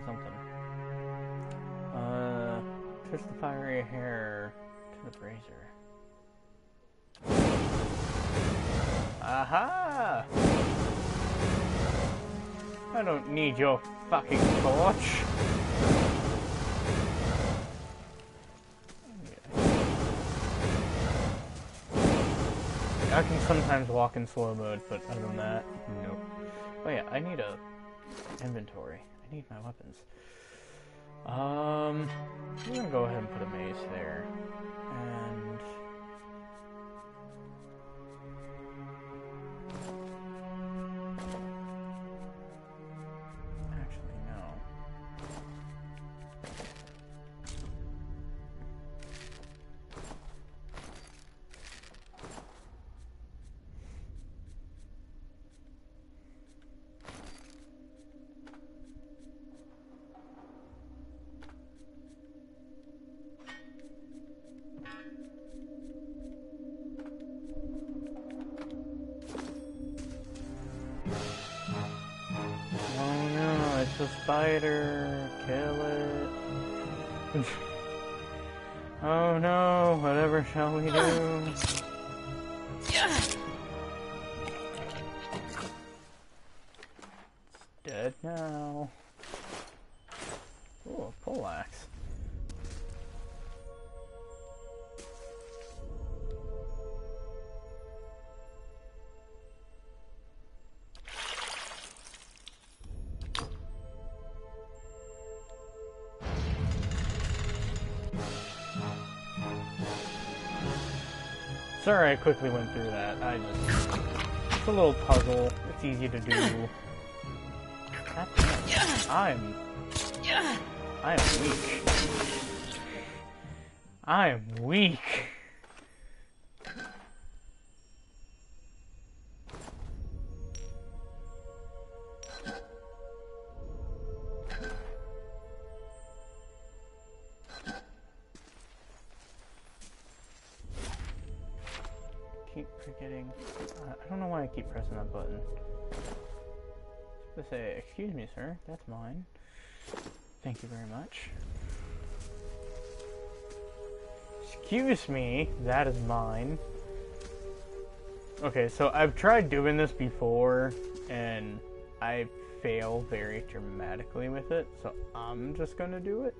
Twist the fiery hair to the brazier. Aha! I don't need your fucking torch. I can sometimes walk in slow mode, but other than that, nope. Oh yeah, I need a inventory. I need my weapons. I'm gonna go ahead and put a mace there. And actually, no. Oh no, it's a spider. Kill it. Oh no, whatever shall we do? It's dead now. Ooh, a poleaxe. Sorry I quickly went through that. It's a little puzzle. It's easy to do. God damn. I am weak. I am weak. Keep forgetting. I don't know why I keep pressing that button. Just to say, excuse me, sir, that's mine. Thank you very much. Excuse me, that is mine. Okay, so I've tried doing this before, and I fail very dramatically with it, so I'm just gonna do it.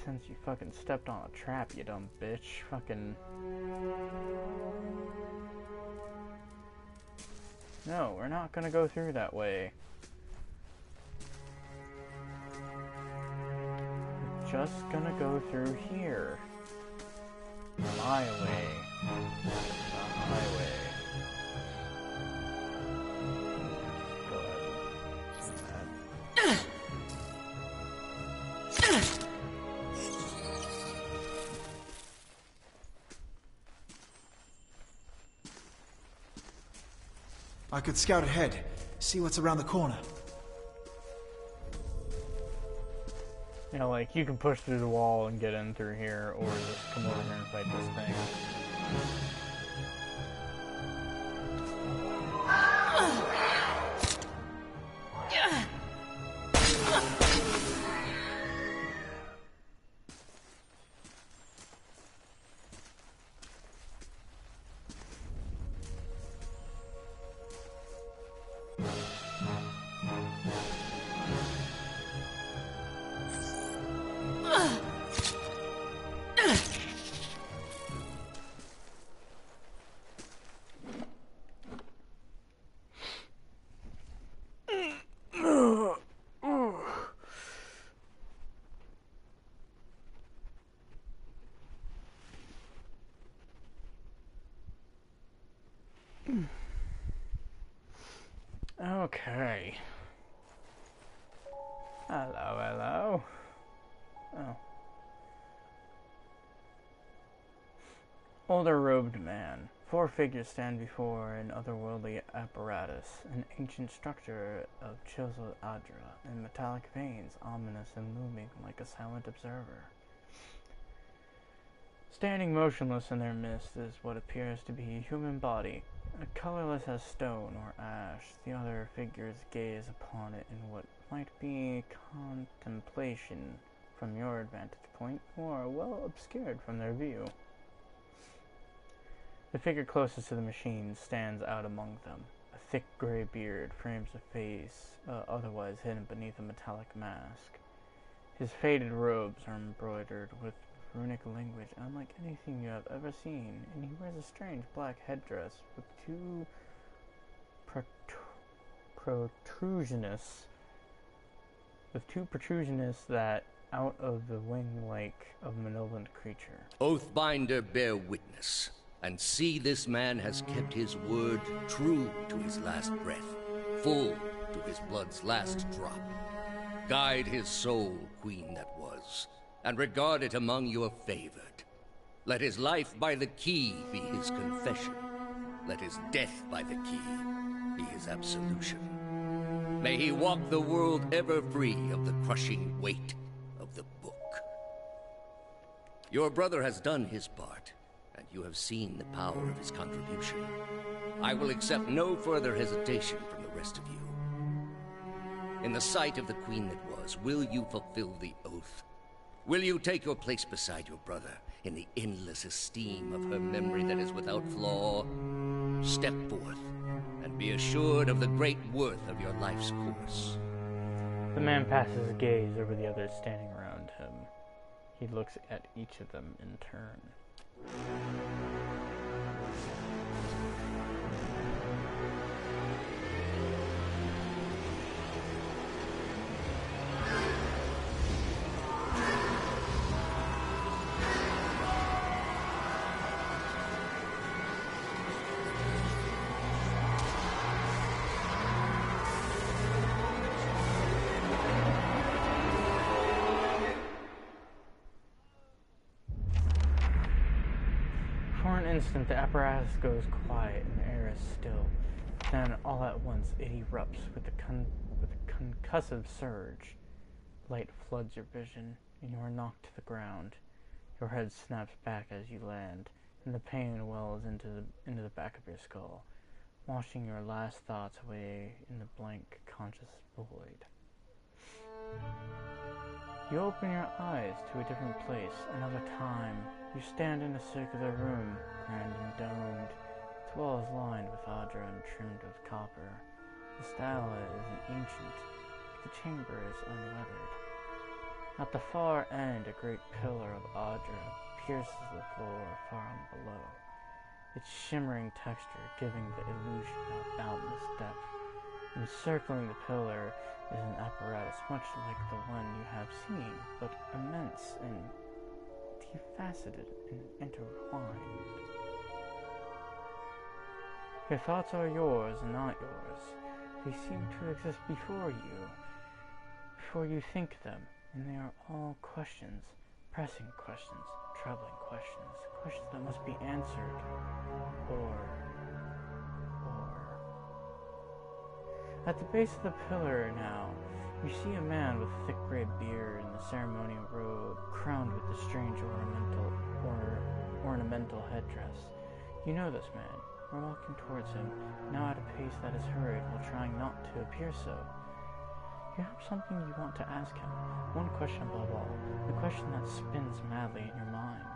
Since you fucking stepped on a trap, you dumb bitch. Fucking... No, we're not gonna go through that way. We're just gonna go through here. My way. The highway. Go ahead. I could scout ahead, see what's around the corner. You know, like, you can push through the wall and get in through here, or just come over here and fight this thing. Okay. Hello, hello. Oh. Older robed man. 4 figures stand before an otherworldly apparatus, an ancient structure of chiseled adra and metallic veins, ominous and looming like a silent observer. Standing motionless in their midst is what appears to be a human body, colorless as stone or ash. The other figures gaze upon it in what might be contemplation from your vantage point, or well obscured from their view. The figure closest to the machine stands out among them. A thick gray beard frames a face otherwise hidden beneath a metallic mask. His faded robes are embroidered with runic language unlike anything you have ever seen, and he wears a strange black headdress with two protrusions that out of the wing-like of a malevolent creature. Oathbinder, bear witness, and see this man has kept his word true to his last breath, full to his blood's last drop. Guide his soul, queen that was, and regard it among your favored. Let his life by the key be his confession. Let his death by the key be his absolution. May he walk the world ever free of the crushing weight of the book. Your brother has done his part, and you have seen the power of his contribution. I will accept no further hesitation from the rest of you. In the sight of the queen that was, will you fulfill the oath? Will you take your place beside your brother in the endless esteem of her memory that is without flaw? Step forth, and be assured of the great worth of your life's course. The man passes a gaze over the others standing around him. He looks at each of them in turn. For an instant, the apparatus goes quiet and the air is still. Then, all at once, it erupts with a concussive surge. Light floods your vision, and you are knocked to the ground. Your head snaps back as you land, and the pain wells into the back of your skull, washing your last thoughts away in the blank, conscious void. You open your eyes to a different place, another time. You stand in a circular room, grand and domed. Its walls lined with Audra and trimmed with copper. The style is ancient, but the chamber is unweathered. At the far end, a great pillar of Audra pierces the floor far on below, its shimmering texture giving the illusion of boundless depth. Encircling the pillar is an apparatus much like the one you have seen, but immense and multifaceted and intertwined. Your thoughts are yours and not yours. They seem to exist before you think them, and they are all questions, pressing questions, troubling questions, questions that must be answered, or... At the base of the pillar now, you see a man with a thick gray beard and a ceremonial robe, crowned with a strange ornamental headdress. You know this man. We're walking towards him, now at a pace that is hurried while trying not to appear so. You have something you want to ask him, one question above all, the question that spins madly in your mind.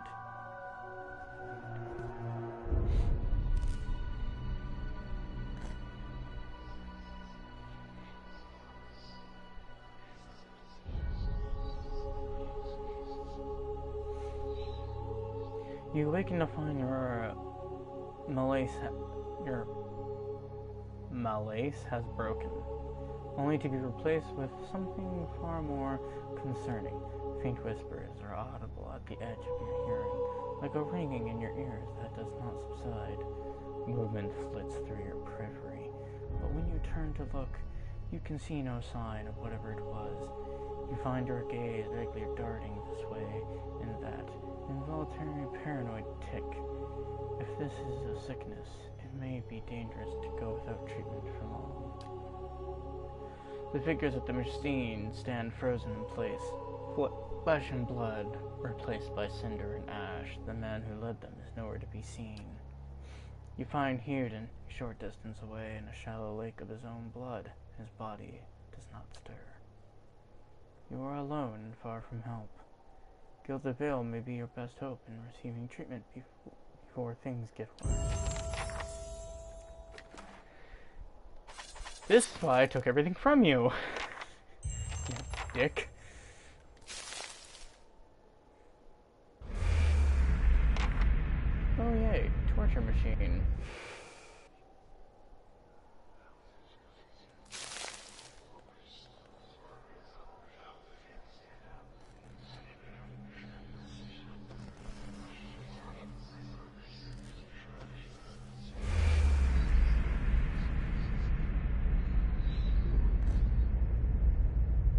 You awaken to find your malaise has broken, only to be replaced with something far more concerning. Faint whispers are audible at the edge of your hearing, like a ringing in your ears that does not subside. Movement flits through your periphery, but when you turn to look, you can see no sign of whatever it was. You find your gaze vaguely darting this way and that, involuntary paranoid tick. If this is a sickness, it may be dangerous to go without treatment for long. The figures at the machine stand frozen in place, flesh and blood replaced by cinder and ash. The man who led them is nowhere to be seen. You find Hearden a short distance away in a shallow lake of his own blood. His body does not stir. You are alone and far from help. Gilded Veil may be your best hope in receiving treatment before things get worse. This is why I took everything from you. You dick. Oh yay, torture machine.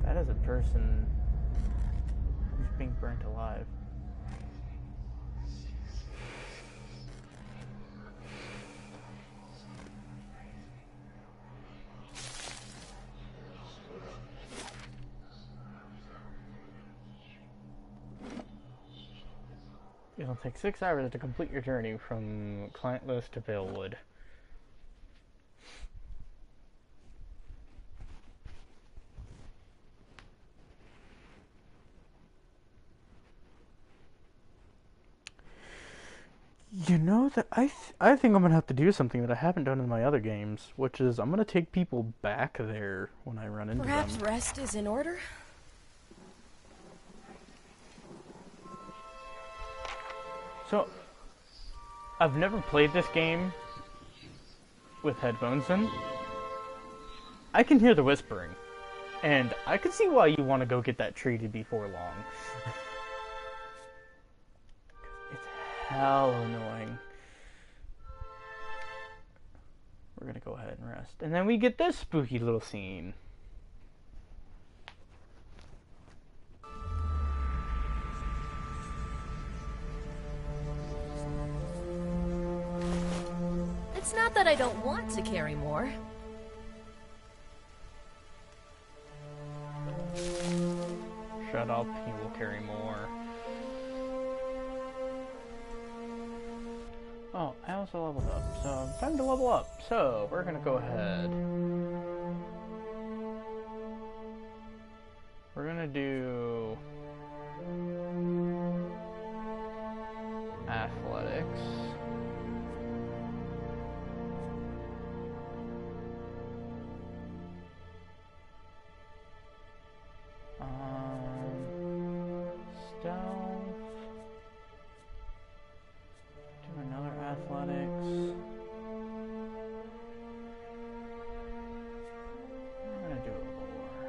That is a person who's being burnt alive. It'll take 6 hours to complete your journey from Clientless to Valewood. You know that I think I'm gonna have to do something that I haven't done in my other games, which is I'm gonna take people back there when I run into Perhaps them. rest is in order? So, I've never played this game with headphones in. I can hear the whispering, and I can see why you want to go get that treated before long. It's hell annoying. We're gonna go ahead and rest. And then we get this spooky little scene. It's not that I don't want to carry more. Shut up, he will carry more. Oh, I also leveled up, so time to level up. So, we're gonna go ahead. We're gonna do athletics. Stealth. Do another athletics. I'm gonna do a lore.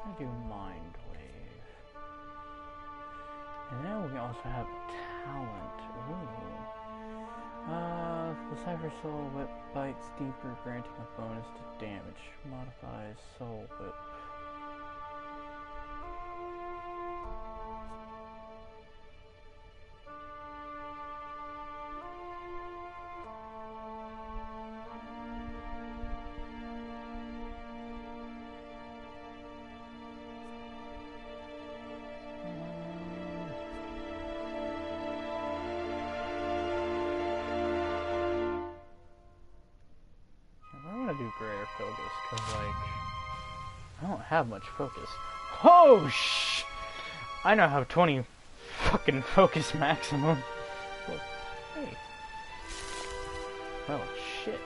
I do mind wave. And then we also have talent. Ooh. The Cypher Soul Whip bites deeper, granting a bonus to damage. Modifies Soul Whip. Do greater focus, because, like, I don't have much focus. Oh, I now have 20 fucking focus maximum. Oh, hey. Oh, shit.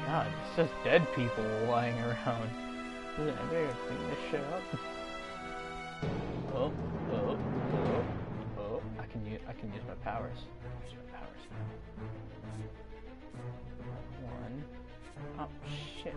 God, it's just dead people lying around. Isn't it better to clean this shit up? Oh. I can use my powers. Use my powers now. One. Oh, shit.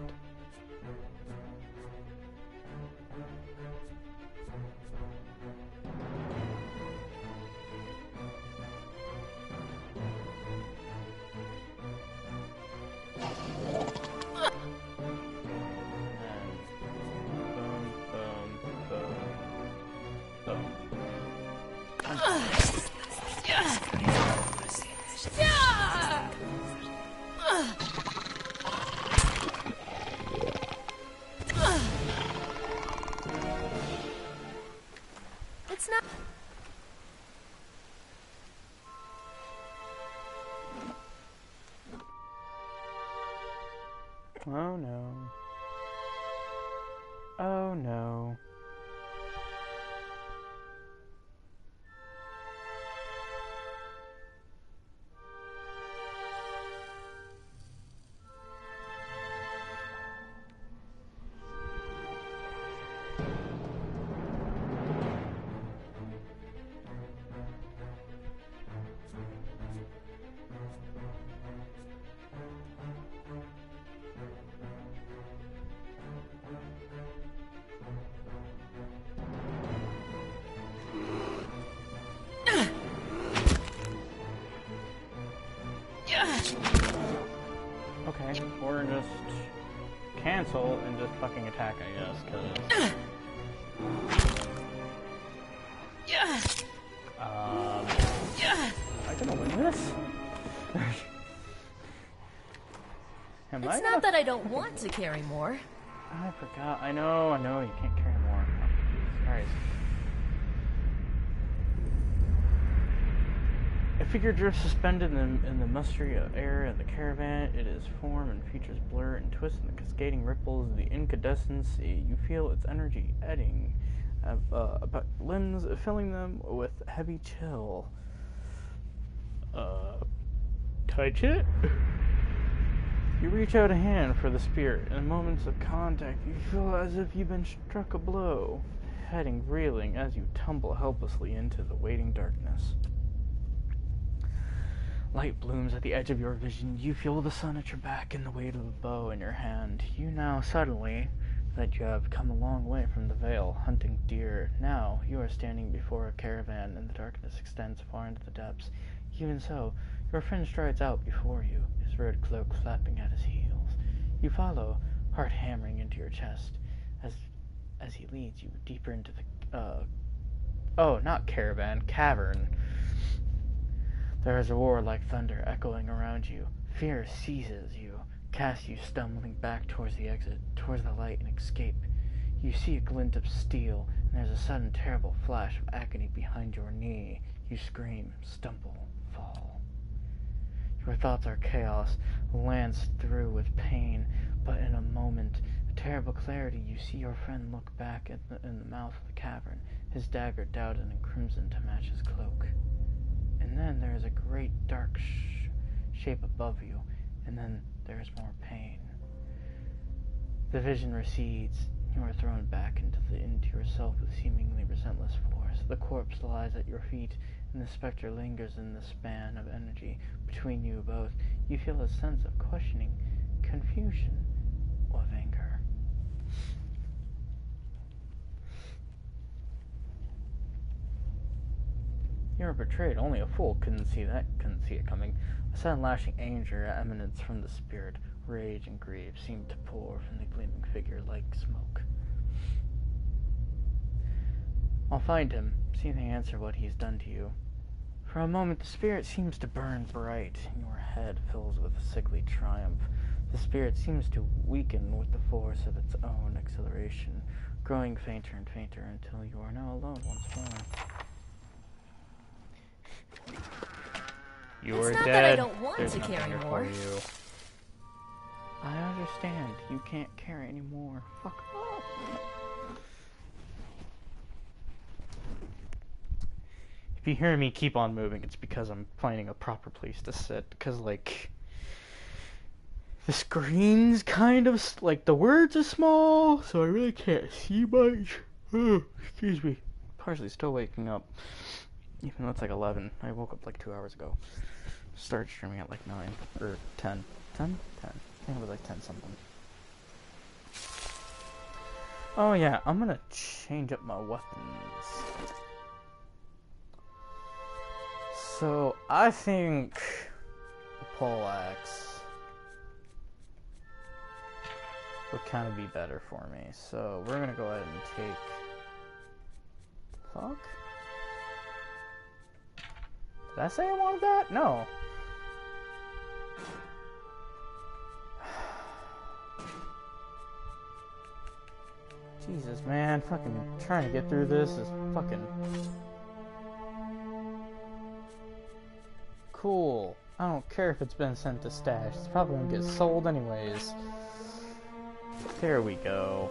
It's not. Oh no. Oh no. Okay, or just cancel and just fucking attack, I guess, cause... Am I gonna win this? It's not that I don't want to carry more. I forgot. I know, you can't carry more. Oh, Jesus Christ. A figure drifts suspended in the musty air of the caravan. It is form and features blur and twist in the cascading ripples of the incandescency. You feel its energy eddying about limbs, filling them with heavy chill. Touch it? You reach out a hand for the spirit. In moments of contact, you feel as if you've been struck a blow, heading reeling as you tumble helplessly into the waiting darkness. Light blooms at the edge of your vision. You feel the sun at your back and the weight of a bow in your hand. You know suddenly that you have come a long way from the vale, hunting deer. Now you are standing before a caravan, and the darkness extends far into the depths. Even so, your friend strides out before you, his red cloak flapping at his heels. You follow, heart hammering into your chest, as he leads you deeper into the cavern. There is a roar like thunder echoing around you. Fear seizes you, casts you stumbling back towards the exit, towards the light and escape. You see a glint of steel, and there's a sudden terrible flash of agony behind your knee. You scream, stumble, fall. Your thoughts are chaos, lanced through with pain, but in a moment, a terrible clarity, you see your friend look back in the mouth of the cavern, his dagger doused in crimson to match his cloak. And then there is a great dark shape above you, and then there is more pain. The vision recedes. You are thrown back into yourself with seemingly relentless force. The corpse lies at your feet, and the specter lingers in the span of energy between you both. You feel a sense of questioning, confusion, or anger. You were betrayed. Only a fool couldn't see it coming. A sudden lashing anger emanates from the spirit. Rage and grief seem to pour from the gleaming figure like smoke. I'll find him, see if they answer what he's done to you. For a moment, the spirit seems to burn bright, and your head fills with a sickly triumph. The spirit seems to weaken with the force of its own acceleration, growing fainter and fainter until you are now alone once more. You are dead. It's not that I don't want There's to carry nothing more. for you. I understand. You can't carry anymore. Fuck off. If you hear me keep on moving, it's because I'm finding a proper place to sit. Because, like, the screen's kind of, like, the words are small, so I really can't see much. Oh, excuse me. Partially still waking up. Even though it's like 11. I woke up like 2 hours ago. Started streaming at like 9. Or 10. 10? 10. I think it was like 10 something. Oh yeah, I'm gonna change up my weapons. So, I think a poleaxe would kind of be better for me. So, we're gonna go ahead and take... Fuck? Did I say I wanted that? No. Jesus, man. Fucking trying to get through this is fucking... Cool. I don't care if it's been sent to stash. It's probably gonna get sold anyways. There we go.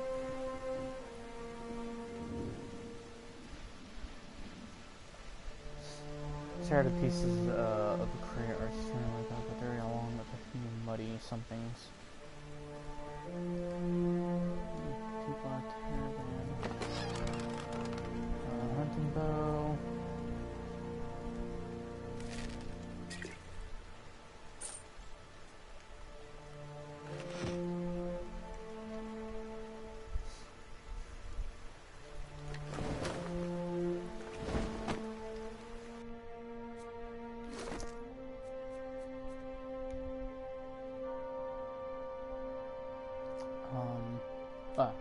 Shattered pieces of the crate are strewn like that, but they're along with a few muddy somethings. Hunting bow.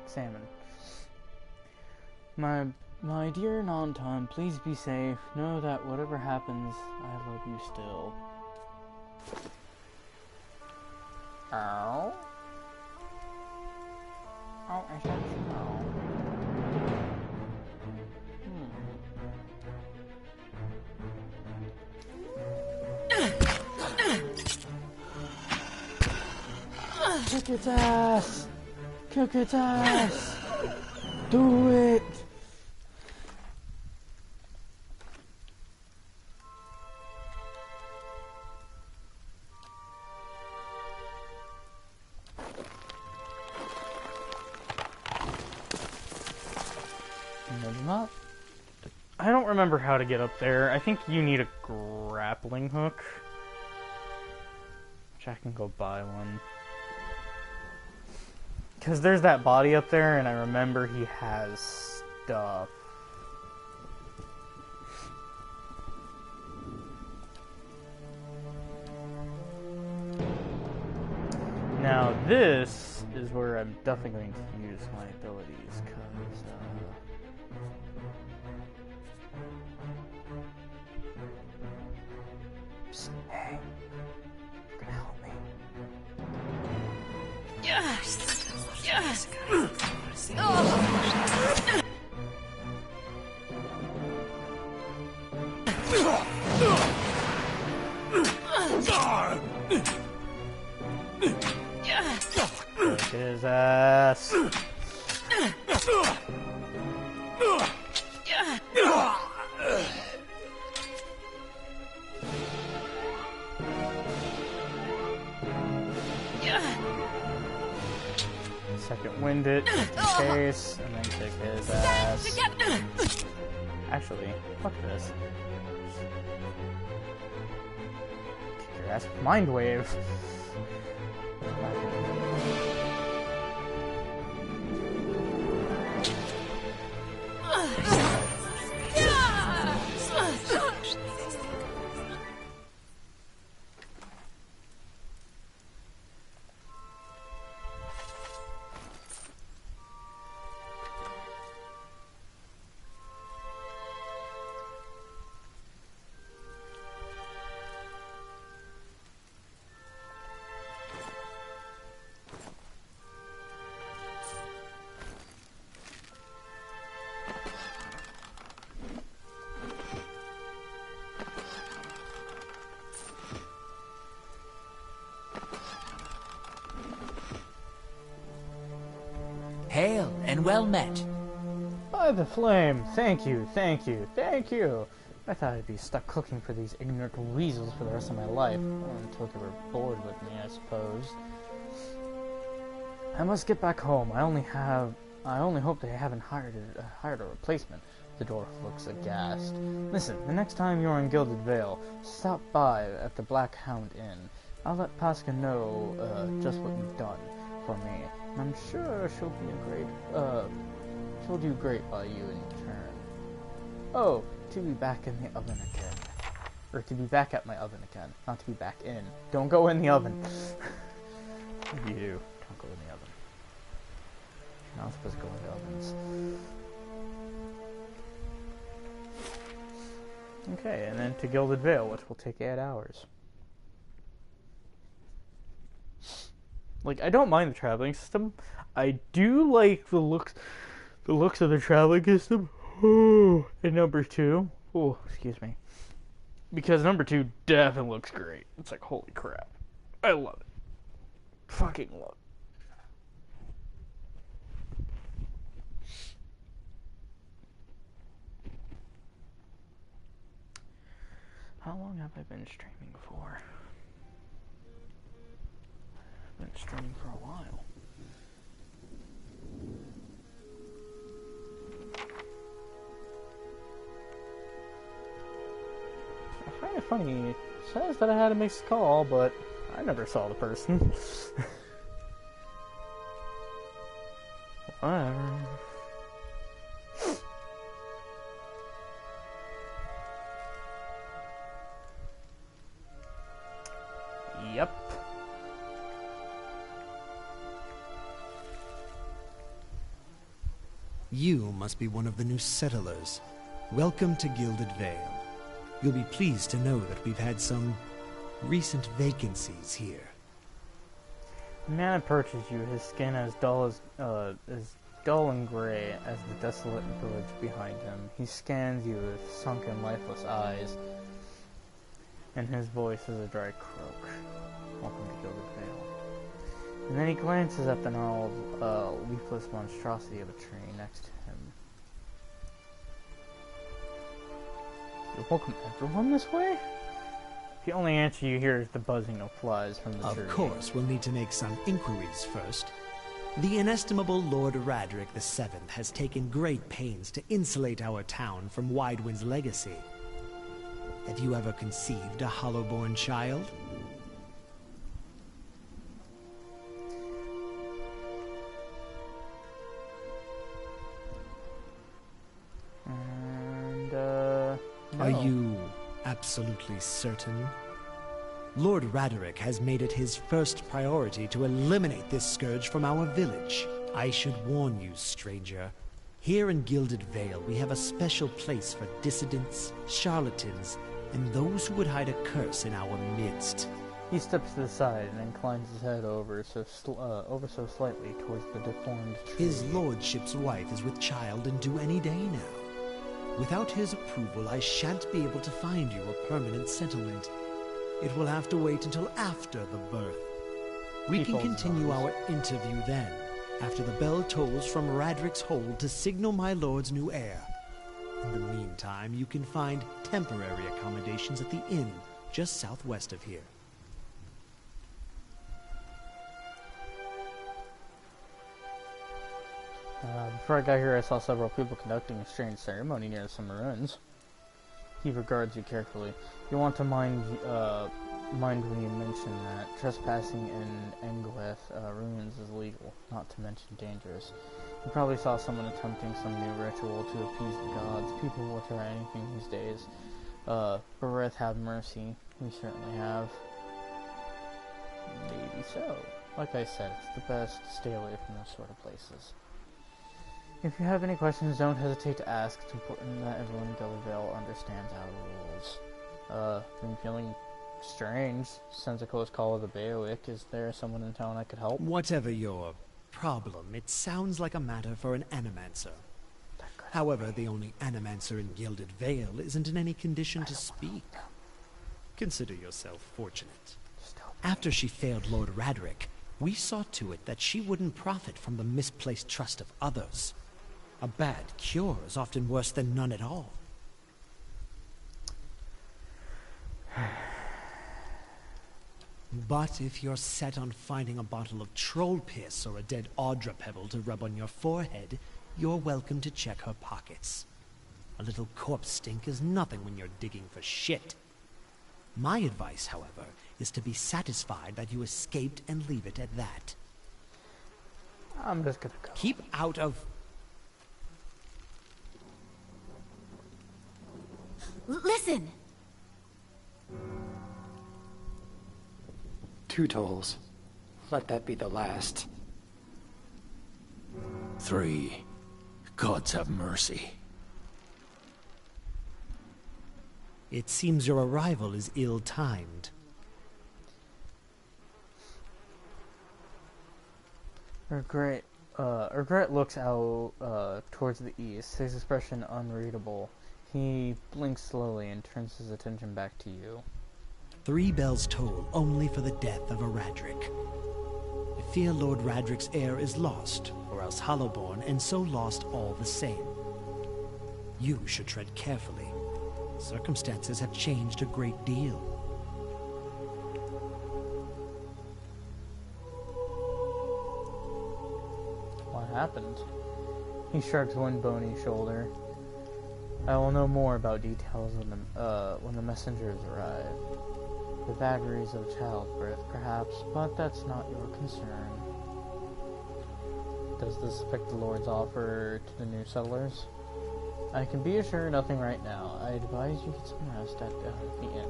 Salmon. My dear Nantan, please be safe. Know that whatever happens, I love you still. Ow. Oh, I said no. Kick its ass! Kick its ass! Do it! I don't remember how to get up there. I think you need a grappling hook. Which I can go buy one. Because there's that body up there, and I remember he has stuff. Now this is where I'm definitely going to use my abilities, because hey, you're gonna help me. Yes! Yes! Kick his ass. Second wind it, just in case, and then kick his ass. Actually, fuck this. Kick your ass with Mind Wave. Hail and well met. By the flame, thank you, thank you, thank you. I thought I'd be stuck looking for these ignorant weasels for the rest of my life, until they were bored with me, I suppose. I must get back home. I only hope they haven't hired a replacement. The dwarf looks aghast. Listen, the next time you're in Gilded Vale, stop by at the Black Hound Inn. I'll let Pasca know just what you've done for me, and I'm sure she'll do great by you in return. Oh, to be back in the oven again. Or to be back at my oven again, not to be back in. Don't go in the oven. You do. Don't go in the oven. You're not supposed to go in the ovens. Okay, and then to Gilded Vale, which will take 8 hours. Like, I don't mind the traveling system. I do like the looks of the traveling system. Oh, in number 2. Oh, excuse me. Because number 2 definitely looks great. It's like, holy crap. I love it. Fucking love it. How long have I been streaming for? I've been streaming for a while. I find it funny. It says that I had to make a call, but I never saw the person. Whatever. Yep. You must be one of the new settlers. Welcome to Gilded Vale. You'll be pleased to know that we've had some recent vacancies here. The man approaches you, his skin as dull and gray as the desolate village behind him. He scans you with sunken, lifeless eyes, and his voice is a dry croak. Welcome to Gilded Vale. And then he glances at the gnarled, leafless monstrosity of a tree next to him. You'll welcome everyone this way? The only answer you hear is the buzzing of flies from the tree. Of course, we'll need to make some inquiries first. The inestimable Lord Radric VII has taken great pains to insulate our town from Widewind's legacy. Have you ever conceived a Hollowborn child? And, no. Are you absolutely certain? Lord Radric has made it his first priority to eliminate this scourge from our village. I should warn you, stranger. Here in Gilded Vale, we have a special place for dissidents, charlatans, and those who would hide a curse in our midst. He steps to the side and inclines his head over so slightly towards the deformed tree. His lordship's wife is with child and due any day now. Without his approval, I shan't be able to find you a permanent settlement. It will have to wait until after the birth. We can continue our interview then, after the bell tolls from Radric's hold to signal my lord's new heir. In the meantime, you can find temporary accommodations at the inn just southwest of here. Before I got here, I saw several people conducting a strange ceremony near some ruins. He regards you carefully. You want to mind when you mention that trespassing in Engleth ruins is legal, not to mention dangerous. You probably saw someone attempting some new ritual to appease the gods. People will try anything these days. Bereth, have mercy. We certainly have. Maybe so. Like I said, it's the best to stay away from those sort of places. If you have any questions, don't hesitate to ask. It's important that everyone in Gilded Vale understands our rules. I'm feeling strange. Since a close call with the Bailiwick, is there someone in town I could help? Whatever your problem, it sounds like a matter for an animancer. However, the only animancer in Gilded Vale isn't in any condition to speak. Consider yourself fortunate. After she failed Lord Radric, we saw to it that she wouldn't profit from the misplaced trust of others. A bad cure is often worse than none at all. But if you're set on finding a bottle of troll piss or a dead Audra pebble to rub on your forehead, you're welcome to check her pockets. A little corpse stink is nothing when you're digging for shit. My advice, however, is to be satisfied that you escaped and leave it at that. I'm just gonna go. Keep out of... Listen! 2 tolls. Let that be the last. 3. Gods have mercy. It seems your arrival is ill-timed. Regret looks out towards the east, his expression unreadable. He blinks slowly and turns his attention back to you. 3 bells toll only for the death of a Radric. I fear Lord Radric's heir is lost, or else Hollowborn, and so lost all the same. You should tread carefully. Circumstances have changed a great deal. What happened? He shrugs one bony shoulder. I will know more about details when the messengers arrive. The vagaries of childbirth, perhaps, but that's not your concern. Does this affect the Lord's offer to the new settlers? I can be assured nothing right now. I advise you get some rest at the inn,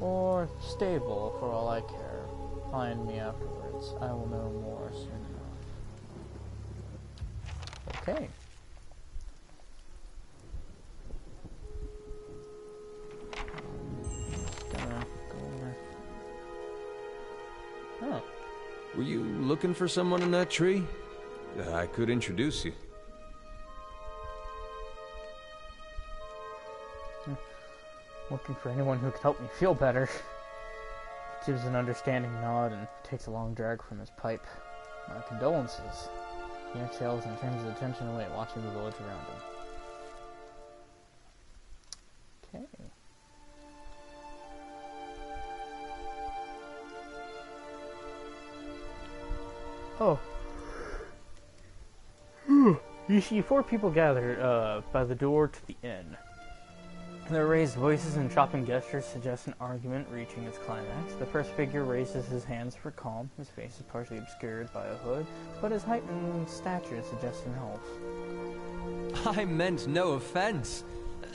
or stable for all I care. Find me afterwards. I will know more soon enough. Okay. Were you looking for someone in that tree? I could introduce you. Looking for anyone who could help me feel better. Gives an understanding nod and takes a long drag from his pipe. My condolences. He exhales and turns his attention away, watching the village around him. Okay. Oh. You see 4 people gather by the door to the inn. Their raised voices and chopping gestures suggest an argument reaching its climax. The first figure raises his hands for calm. His face is partially obscured by a hood, but his height and stature suggest an elf. I meant no offense.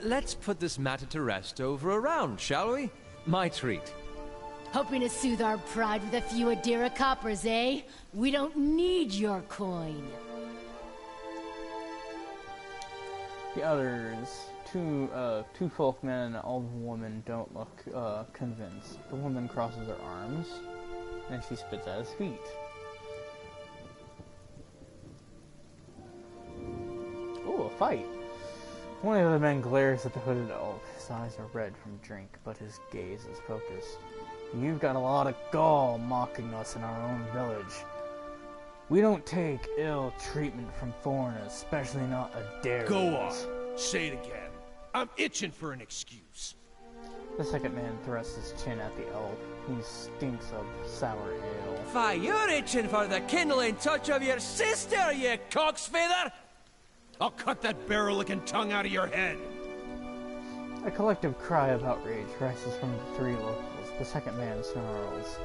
Let's put this matter to rest over a round, shall we? My treat. Hoping to soothe our pride with a few Adira coppers, eh? We don't need your coin. The others, two folk men and an old woman, don't look convinced. The woman crosses her arms, and she spits at his feet. Ooh, a fight! One of the other men glares at the hooded elf. His eyes are red from drink, but his gaze is focused. You've got a lot of gall mocking us in our own village. We don't take ill treatment from foreigners, especially not Adira. Go on. Say it again. I'm itching for an excuse. The second man thrusts his chin at the elf. He stinks of sour ale. Why, you're itching for the kindling touch of your sister, you cocksfeather! I'll cut that barrel-licking tongue out of your head. A collective cry of outrage rises from the 3 locals. The second man snarls.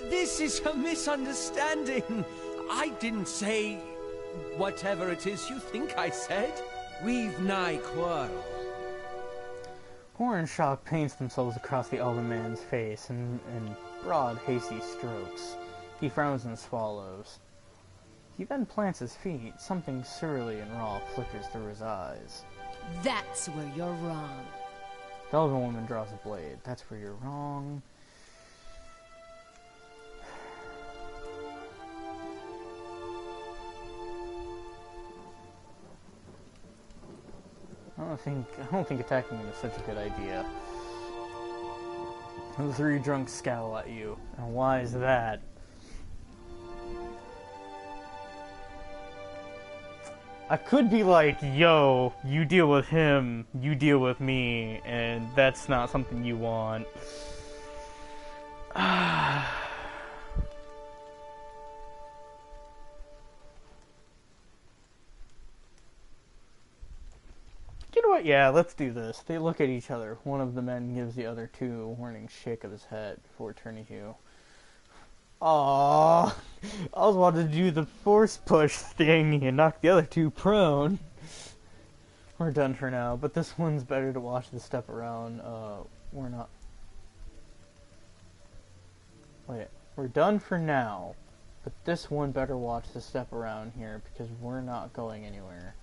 This is a misunderstanding. I didn't say whatever it is you think I said. We've nigh quarrel. Horror and shock paints themselves across the elder man's face in broad, hasty strokes. He frowns and swallows. He then plants his feet. Something surly and raw flickers through his eyes. That's where you're wrong. The elven woman draws a blade. That's where you're wrong. I don't think attacking him is such a good idea. The 3 drunks scowl at you. And why is that? I could be like, yo, you deal with him, you deal with me, and that's not something you want. You know what? Yeah, let's do this. They look at each other. One of the men gives the other 2 a warning shake of his head before turning to you. Aww, I was wanting to do the force push thing and knock the other 2 prone. We're done for now, but this one's better to watch the step around. We're not... Wait, we're done for now, but this one better watch the step around here because we're not going anywhere.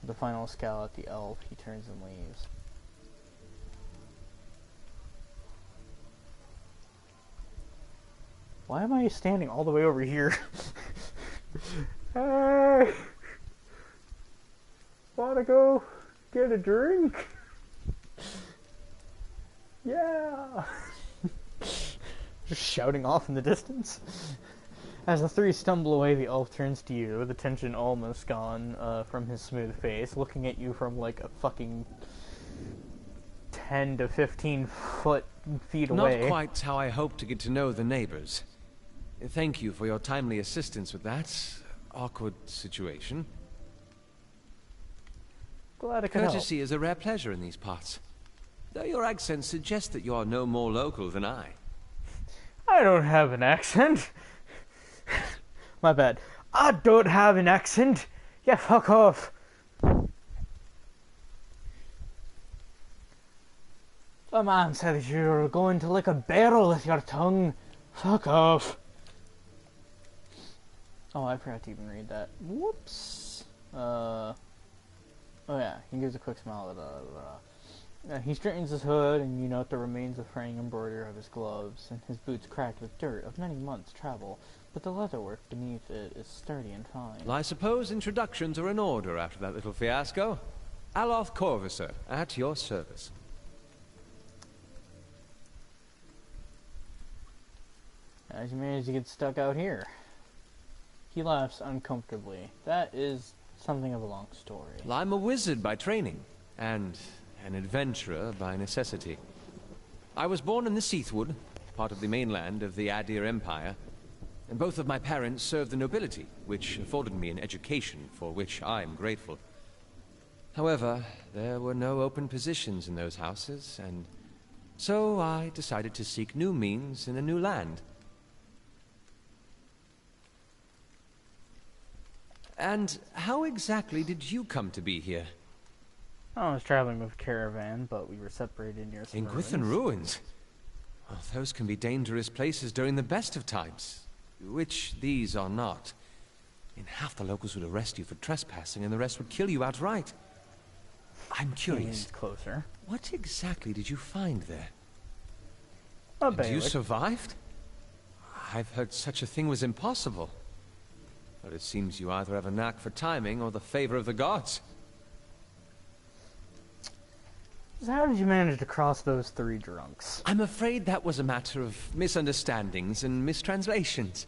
With the final scowl at the elf, he turns and leaves. Why am I standing all the way over here? Wanna go get a drink? Yeah! Just shouting off in the distance. As the 3 stumble away, the elf turns to you, the tension almost gone from his smooth face, looking at you from like a fucking 10 to 15 feet away. Not quite how I hoped to get to know the neighbors. Thank you for your timely assistance with that awkward situation. Glad I could help. Courtesy is a rare pleasure in these parts. Though your accent suggests that you are no more local than I. I don't have an accent. My bad. I don't have an accent. Yeah, fuck off. The man said that you were going to lick a barrel with your tongue. Fuck off. Oh, I forgot to even read that. Whoops. Oh yeah, he gives a quick smile at he straightens his hood, and you note the remains of fraying embroidery of his gloves, and his boots cracked with dirt of many months' travel, but the leatherwork beneath it is sturdy and fine. Well, I suppose introductions are in order after that little fiasco. Aloth Corvusser, at your service. As you managed to get stuck out here. He laughs uncomfortably. That is something of a long story. Well, I'm a wizard by training, and an adventurer by necessity. I was born in the Seathwood, part of the mainland of the Adir Empire, and both of my parents served the nobility, which afforded me an education for which I am grateful. However, there were no open positions in those houses, and so I decided to seek new means in a new land. And how exactly did you come to be here? I was traveling with a caravan, but we were separated near some In ruins. Gwithan ruins? Well, those can be dangerous places during the best of times, which these are not. In half the locals would arrest you for trespassing, and the rest would kill you outright. I'm curious. Closer. What exactly did you find there? A And you bailiwick. survived? I've heard such a thing was impossible. But it seems you either have a knack for timing or the favor of the gods. So how did you manage to cross those 3 drunks? I'm afraid that was a matter of misunderstandings and mistranslations.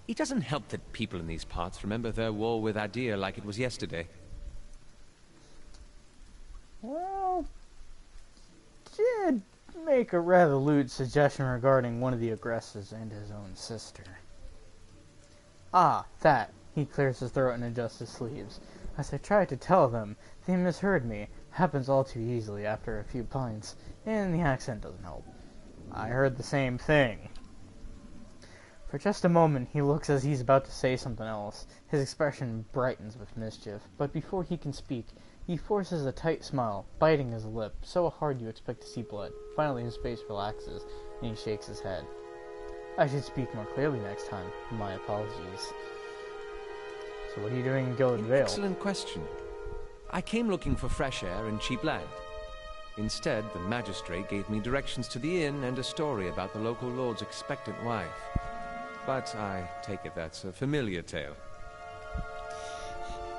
It doesn't help that people in these parts remember their war with Adir like it was yesterday. Well, did make a rather lewd suggestion regarding one of the aggressors and his own sister. Ah, that. He clears his throat and adjusts his sleeves. As I tried to tell them, they misheard me. Happens all too easily after a few pints, and the accent doesn't help. I heard the same thing. For just a moment, he looks as he's about to say something else. His expression brightens with mischief, but before he can speak, he forces a tight smile, biting his lip, so hard you expect to see blood. Finally, his face relaxes, and he shakes his head. I should speak more clearly next time. My apologies. So what are you doing in Gilded Vale? Excellent question. I came looking for fresh air and cheap land. Instead, the magistrate gave me directions to the inn and a story about the local lord's expectant wife. But I take it that's a familiar tale.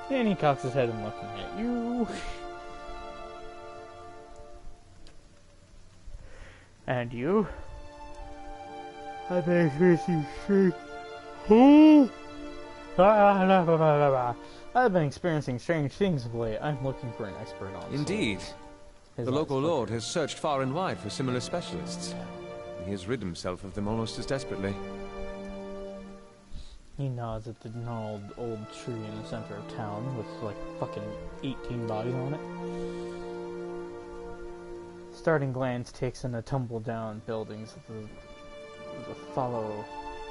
And he cocks his head and looking at you. And you? I've been experiencing strange things of late. I'm looking for an expert on Indeed. souls. The local lord has searched far and wide for similar specialists. And he has rid himself of them almost as desperately. He nods at the gnarled old tree in the center of town with like fucking 18 bodies on it. Starting glance takes in the tumble down buildings of the fallow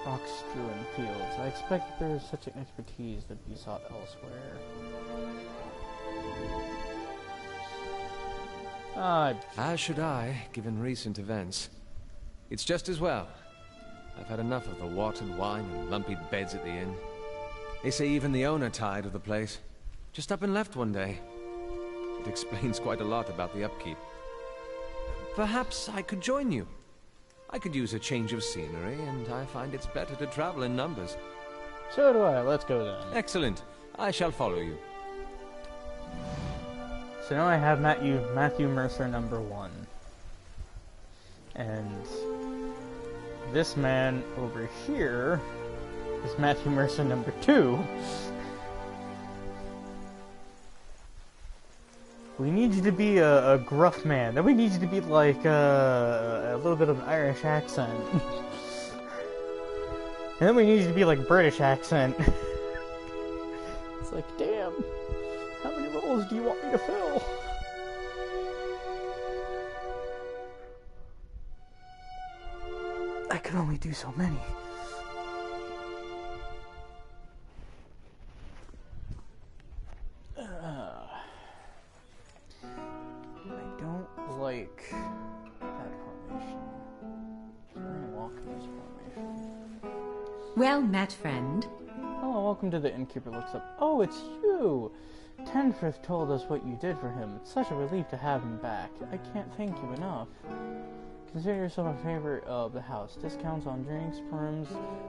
rock-strewn fields. I expect that there is such an expertise that be sought elsewhere. As should I, given recent events. It's just as well. I've had enough of the watered wine and lumpy beds at the inn. They say even the owner tired of the place. Just up and left one day. It explains quite a lot about the upkeep. Perhaps I could join you. I could use a change of scenery, and I find it's better to travel in numbers. So do I. Let's go then. Excellent. I shall follow you. So now I have Matthew Mercer number 1. And this man over here is Matthew Mercer number 2. We need you to be a gruff man. Then we need you to be like a little bit of an Irish accent. And then we need you to be like British accent. It's like, damn, how many roles do you want me to fill? I can only do so many. I don't like that formation. So we're gonna walk in this formation. Well met, friend. Oh, welcome to the innkeeper. Looks up. Oh, it's you! Tenfrith told us what you did for him. It's such a relief to have him back. I can't thank you enough. Consider yourself a favorite of the house. Discounts on drinks, perms.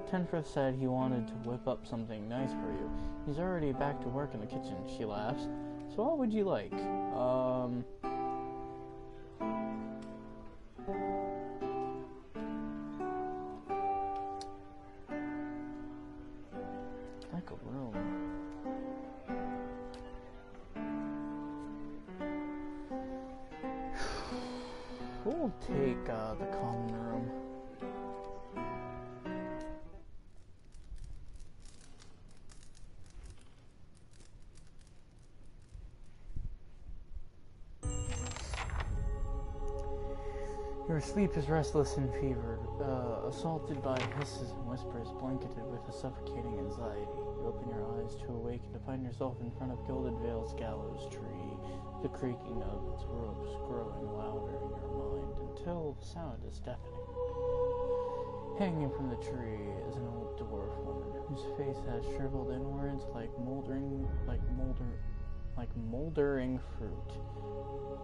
Tenfrith said he wanted to whip up something nice for you. He's already back to work in the kitchen. She laughs. So what would you like? I Lack of room. We'll take the common room. Your sleep is restless and fevered, assaulted by hisses and whispers, blanketed with a suffocating anxiety. You open your eyes to awaken to find yourself in front of Gilded Vale's gallows tree, the creaking of its ropes growing louder in your mind until the sound is deafening. Hanging from the tree is an old dwarf woman whose face has shriveled inwards like moldering fruit.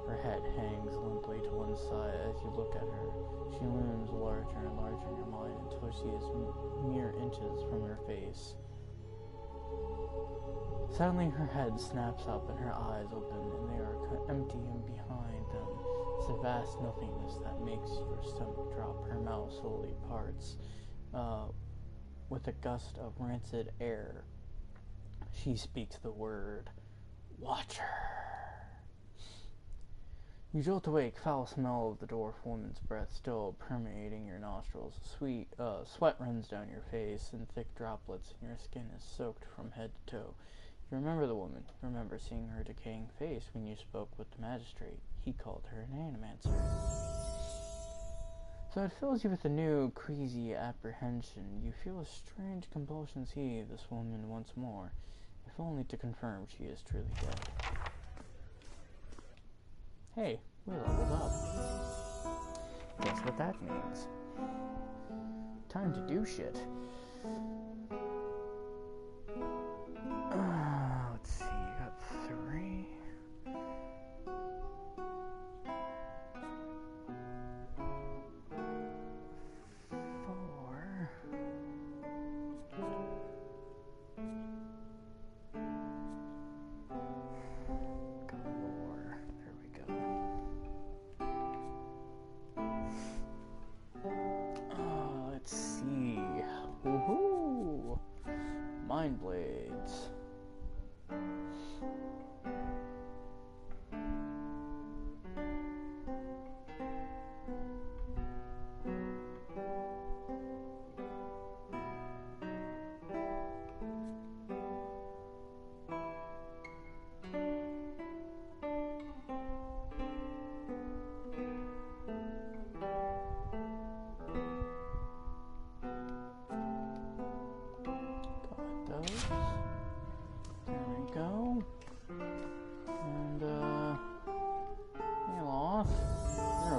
Her head hangs limply to one side as you look at her. She looms larger and larger in your mind until she is mere inches from your face. Suddenly her head snaps up and her eyes open, and they are empty, and behind them is a vast nothingness that makes your stomach drop. Her mouth slowly parts with a gust of rancid air. She speaks the word, Watcher. You jolt awake, foul smell of the dwarf woman's breath still permeating your nostrils. Sweat runs down your face, and thick droplets in your skin is soaked from head to toe. You remember the woman. You remember seeing her decaying face when you spoke with the magistrate. He called her an animancer. So it fills you with a new, crazy apprehension. You feel a strange compulsion to see this woman once more, if only to confirm she is truly dead. Hey, we leveled up. Guess what that means? Time to do shit. Let's see, you got 3. Mind blades.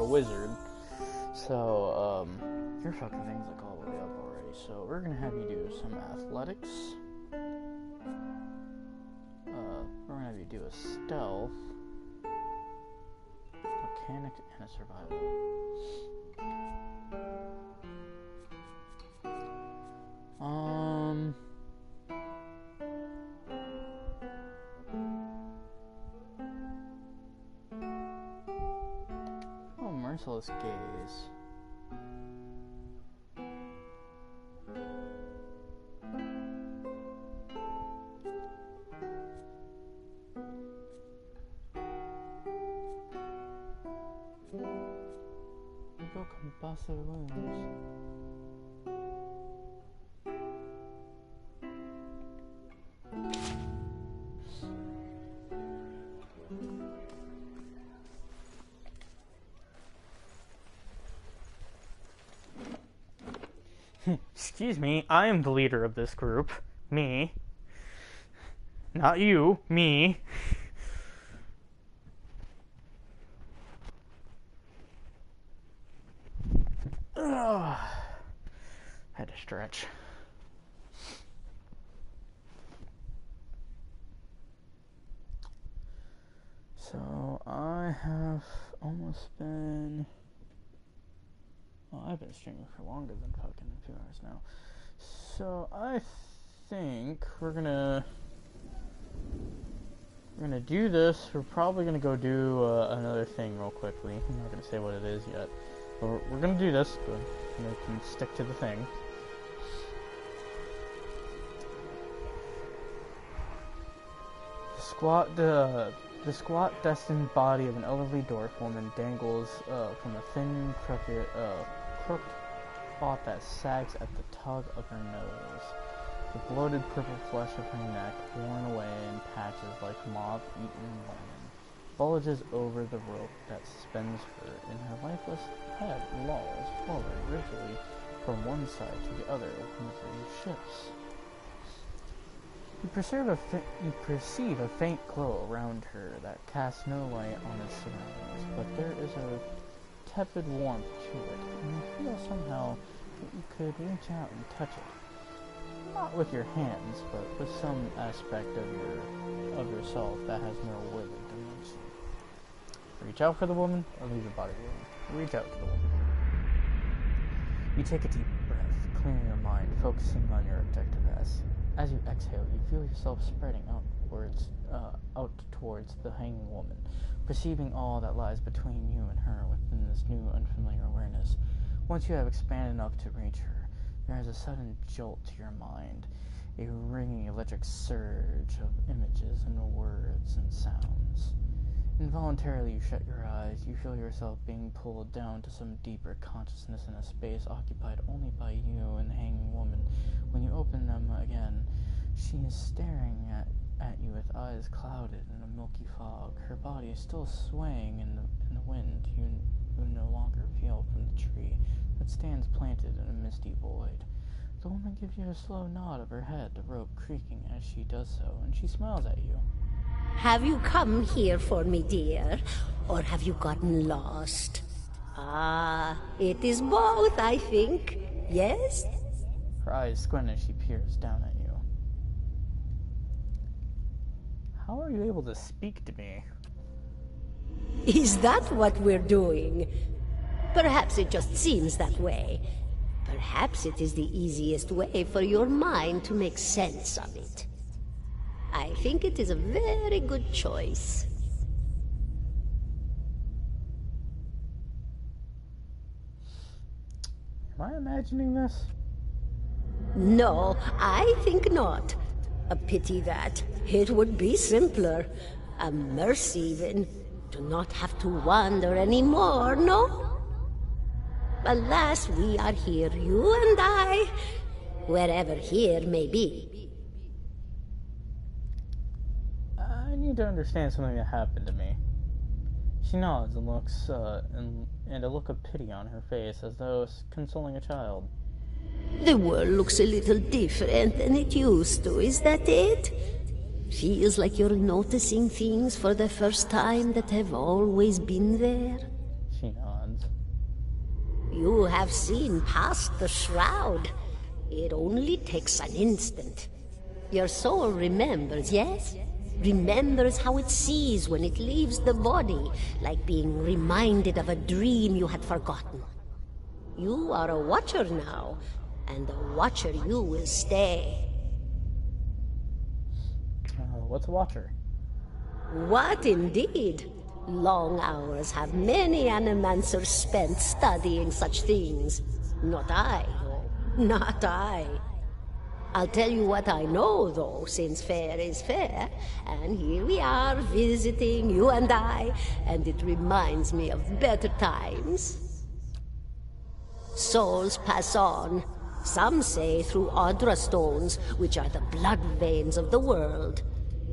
Wizard, so your fucking thing's like all the way up already, so we're gonna have you do some athletics. We're gonna have you do a stealth, mechanic, and a survival. Merciless gaze. Go combustible wounds. Excuse me, I am the leader of this group. Me. Not you, me. Had to stretch. So I have almost been... Well, I've been streaming for longer than fucking 2 hours now. So I think we're gonna do this. We're probably gonna go do another thing real quickly. I'm not gonna say what it is yet, but we're gonna do this. But we can stick to the thing. The squat, destined body of an elderly dwarf woman dangles from a thin, crooked cloth that sags at the tug of her nose. The bloated purple flesh of her neck, worn away in patches like moth-eaten lemon, bulges over the rope that suspends her, and her lifeless head lolls forward rigidly from one side to the other of moving ships. You perceive a faint glow around her that casts no light on its surroundings, but there is a tepid warmth to it, and you feel somehow that you could reach out and touch it. Not with your hands, but with some aspect of yourself that has no worldly dimension. Reach out for the woman, or leave the body alone. Reach out to the woman. You take a deep breath, clearing your mind, focusing on your objective. As you exhale, you feel yourself spreading out towards the hanging woman, perceiving all that lies between you and her within this new, unfamiliar awareness. Once you have expanded enough to reach her, there is a sudden jolt to your mind, a ringing electric surge of images and words and sounds. Involuntarily, you shut your eyes. You feel yourself being pulled down to some deeper consciousness in a space occupied only by you and the hanging woman. When you open them again, she is staring at you with eyes clouded in a milky fog. Her body is still swaying in the wind you no longer feel from the tree that stands planted in a misty void. The woman gives you a slow nod of her head, the rope creaking as she does so, and she smiles at you. Have you come here for me, dear, or have you gotten lost? Ah, it is both, I think. Yes? Her eyes squint as she peers down at you. How are you able to speak to me? Is that what we're doing? Perhaps it just seems that way. Perhaps it is the easiest way for your mind to make sense of it. I think it is a very good choice. Am I imagining this? No, I think not. A pity that. It would be simpler. A mercy even. To not have to wander anymore, no? Alas, we are here, you and I, wherever here may be. I need to understand something that happened to me. She nods and looks, and a look of pity on her face, as though consoling a child. The world looks a little different than it used to, is that it? Feels like you're noticing things for the first time that have always been there. She nods. You have seen past the shroud. It only takes an instant. Your soul remembers, yes? Remembers how it sees when it leaves the body, like being reminded of a dream you had forgotten. You are a watcher now, and a watcher you will stay. What's a watcher? What indeed? Long hours have many animancers spent studying such things. Not I, though. Not I. I'll tell you what I know, though, since fair is fair, and here we are visiting, you and I, and it reminds me of better times. Souls pass on, some say through Audra stones, which are the blood veins of the world.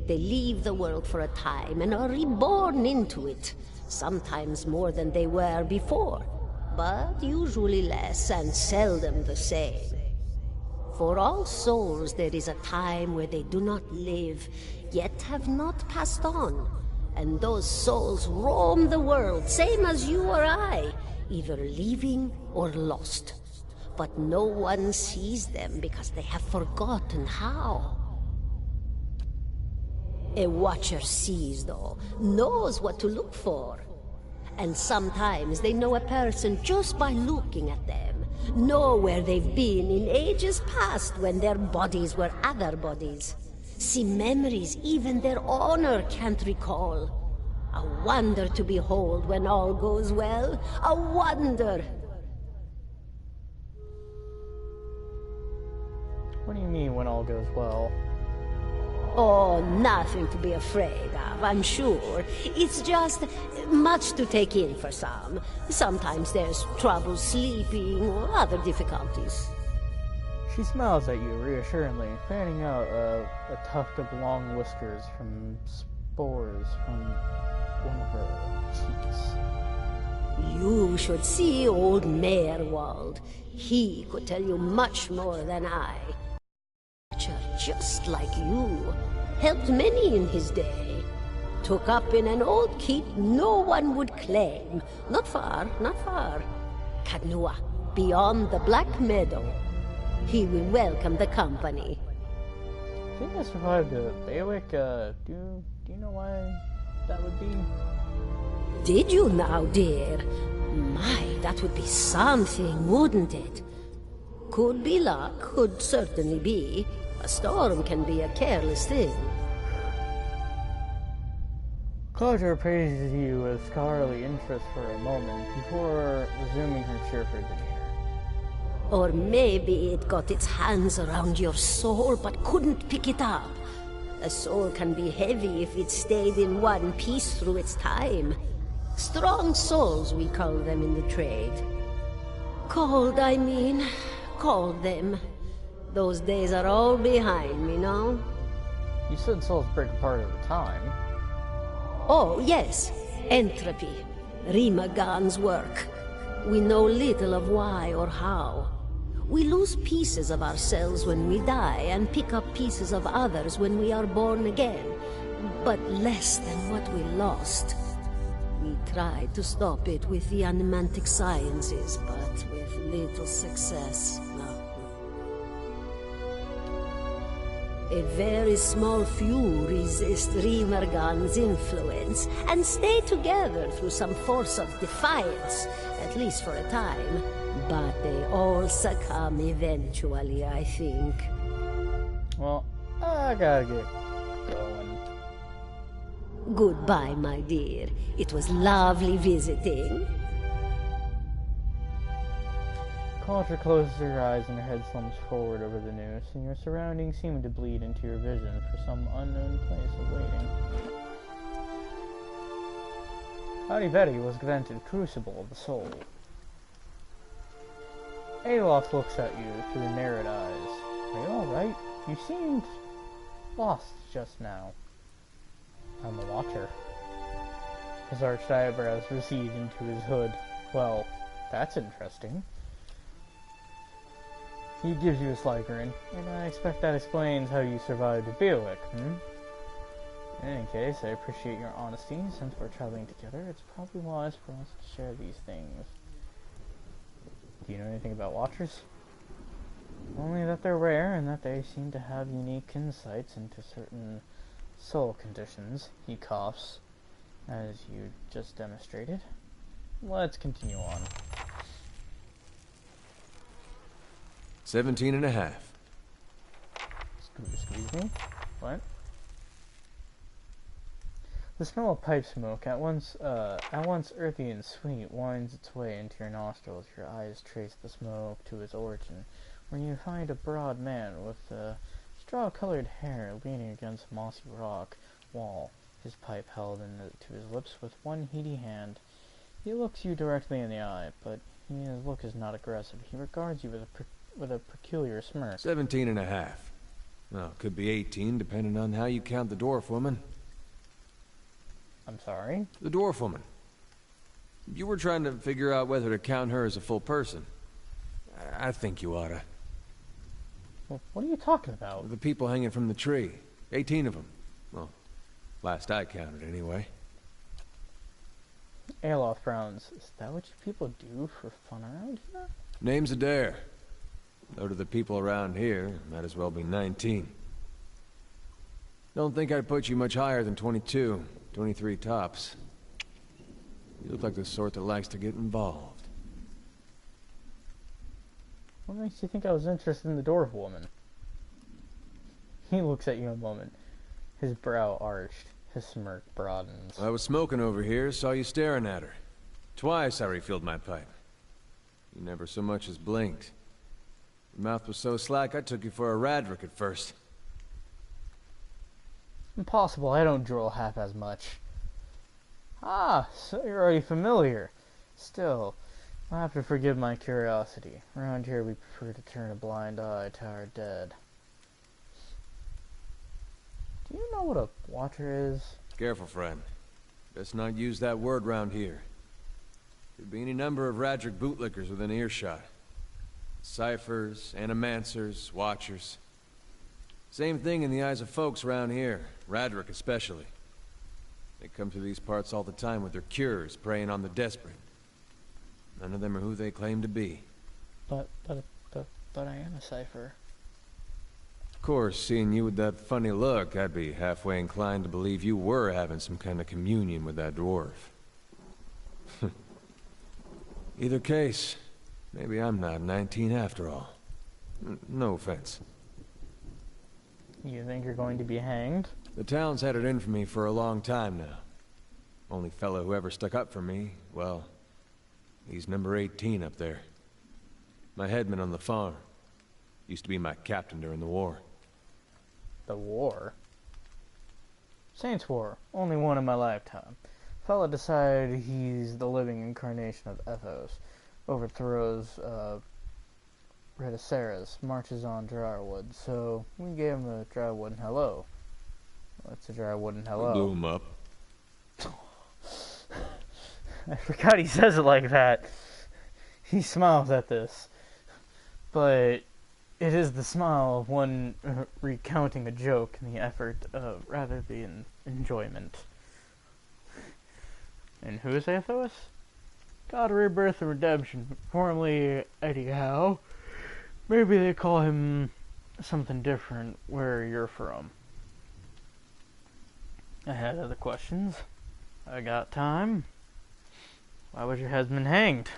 They leave the world for a time and are reborn into it, sometimes more than they were before, but usually less and seldom the same. For all souls there is a time where they do not live, yet have not passed on, and those souls roam the world, same as you or I, either leaving or lost. But no one sees them because they have forgotten how. A watcher sees, though, knows what to look for. And sometimes they know a person just by looking at them, know where they've been in ages past when their bodies were other bodies. See memories even their owner can't recall. A wonder to behold when all goes well. A wonder! What do you mean when all goes well? Oh, nothing to be afraid of, I'm sure. It's just much to take in for some. Sometimes there's trouble sleeping or other difficulties. She smiles at you reassuringly, fanning out a tuft of long whiskers from spores from one of her cheeks. You should see old Merwald. He could tell you much more than I. Just like you, helped many in his day. Took up in an old keep no one would claim. Not far, not far. Kadnua, beyond the Black Meadow. He will welcome the company. I think I survived a Bailiwick. Do you know why that would be? Did you now, dear? My, that would be something, wouldn't it? Could be luck, could certainly be. A storm can be a careless thing. Clodagh praises you with scholarly interest for a moment before resuming her cheerful demeanor. Or maybe it got its hands around your soul but couldn't pick it up. A soul can be heavy if it stayed in one piece through its time. Strong souls, we call them in the trade. Cold, I mean. Called them. Those days are all behind me, no? You said souls break apart at the time. Oh, yes. Entropy. Rimagan's work. We know little of why or how. We lose pieces of ourselves when we die and pick up pieces of others when we are born again. But less than what we lost. We tried to stop it with the animantic sciences, but with little success. A very small few resist Rimergan's influence and stay together through some force of defiance, at least for a time. But they all succumb eventually, I think. Well, I gotta get going. Goodbye, my dear. It was lovely visiting. Clodagh closes her eyes and her head slumps forward over the noose, and your surroundings seem to bleed into your vision for some unknown place of waiting. Howdy Betty was granted Crucible of the Soul. Alof looks at you through narrowed eyes. Are you alright? You seemed lost just now. I'm a watcher. His arched eyebrows recede into his hood. Well, that's interesting. He gives you a sly grin, and I expect that explains how you survived at Bailiwick, In any case, I appreciate your honesty. Since we're traveling together, it's probably wise for us to share these things. Do you know anything about Watchers? Only that they're rare, and that they seem to have unique insights into certain soul conditions. He coughs, as you just demonstrated. Let's continue on. 17 and a half. Excuse me? What? The smell of pipe smoke, at once earthy and sweet, winds its way into your nostrils. Your eyes trace the smoke to its origin, where you find a broad man with straw-colored hair leaning against a mossy rock wall, his pipe held to his lips with one heaty hand. He looks you directly in the eye, but his look is not aggressive. He regards you with a peculiar smirk. 17 and a half. Well, could be 18, depending on how you count the dwarf woman. I'm sorry? The dwarf woman. You were trying to figure out whether to count her as a full person. I think you oughta. Well, what are you talking about? The people hanging from the tree. 18 of them. Well, last I counted, anyway. Alof frowns. Is that what you people do for fun around here? Name's Adair. Though to the people around here, might as well be 19. Don't think I'd put you much higher than 22, 23 tops. You look like the sort that likes to get involved. What makes you think I was interested in the dwarf woman? He looks at you a moment, his brow arched, his smirk broadens. I was smoking over here, saw you staring at her. Twice I refilled my pipe. You never so much as blinked. Your mouth was so slack I took you for a Radric at first. Impossible, I don't drool half as much. Ah, so you're already familiar. Still, I'll have to forgive my curiosity. Around here we prefer to turn a blind eye to our dead. Do you know what a watcher is? Careful, friend. Best not use that word round here. Could be any number of Radric bootlickers within earshot. Ciphers, animancers, watchers. Same thing in the eyes of folks around here, Radric especially. They come through these parts all the time with their cures, preying on the desperate. None of them are who they claim to be. But I am a cipher. Of course, seeing you with that funny look, I'd be halfway inclined to believe you were having some kind of communion with that dwarf. Either case, maybe I'm not 19 after all. No offense. You think you're going to be hanged? The town's had it in for me for a long time now. Only fellow who ever stuck up for me, well, he's number 18 up there. My headman on the farm. Used to be my captain during the war. The war? Saints' War. Only one in my lifetime. Fella decided he's the living incarnation of Ethos. Overthrows, Reticeras, marches on Drywood, so we gave him a Drywood and hello. What's a Drywood and hello? Blew him up. I forgot he says it like that. He smiles at this. But it is the smile of one recounting a joke in the effort rather than enjoyment. And who is Athos? God of Rebirth and Redemption, formerly Eddie Howe. Maybe they call him something different where you're from. I had other questions. I got time. Why was your headman hanged?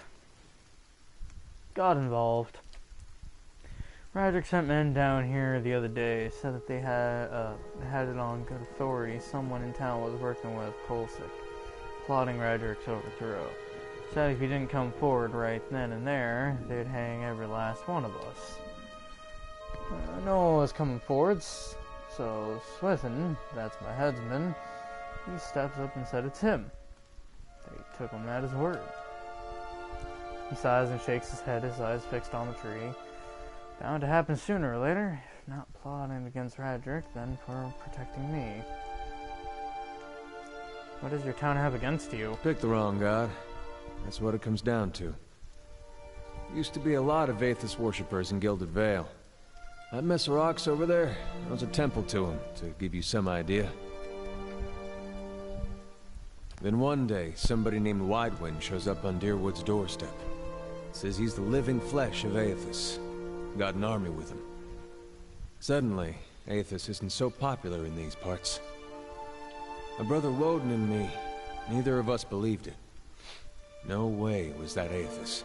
Got involved. Radric sent men down here the other day, said that they had it on good authority someone in town was working with Kolsik, plotting Radric's overthrow. Said if he didn't come forward right then and there, they'd hang every last one of us. No one was coming forward, so Swithin, that's my headsman, he steps up and said it's him. They took him at his word. He sighs and shakes his head, his eyes fixed on the tree. Bound to happen sooner or later, if not plotting against Radric, then for protecting me. What does your town have against you? Picked the wrong god. That's what it comes down to. Used to be a lot of Aethys worshippers in Gilded Vale. That mess of rocks over there, there was a temple to him, to give you some idea. Then one day, somebody named Widewind shows up on Deerwood's doorstep. Says he's the living flesh of Aethys. Got an army with him. Suddenly, Aethys isn't so popular in these parts. My brother Woden and me, neither of us believed it. No way was that Aethys.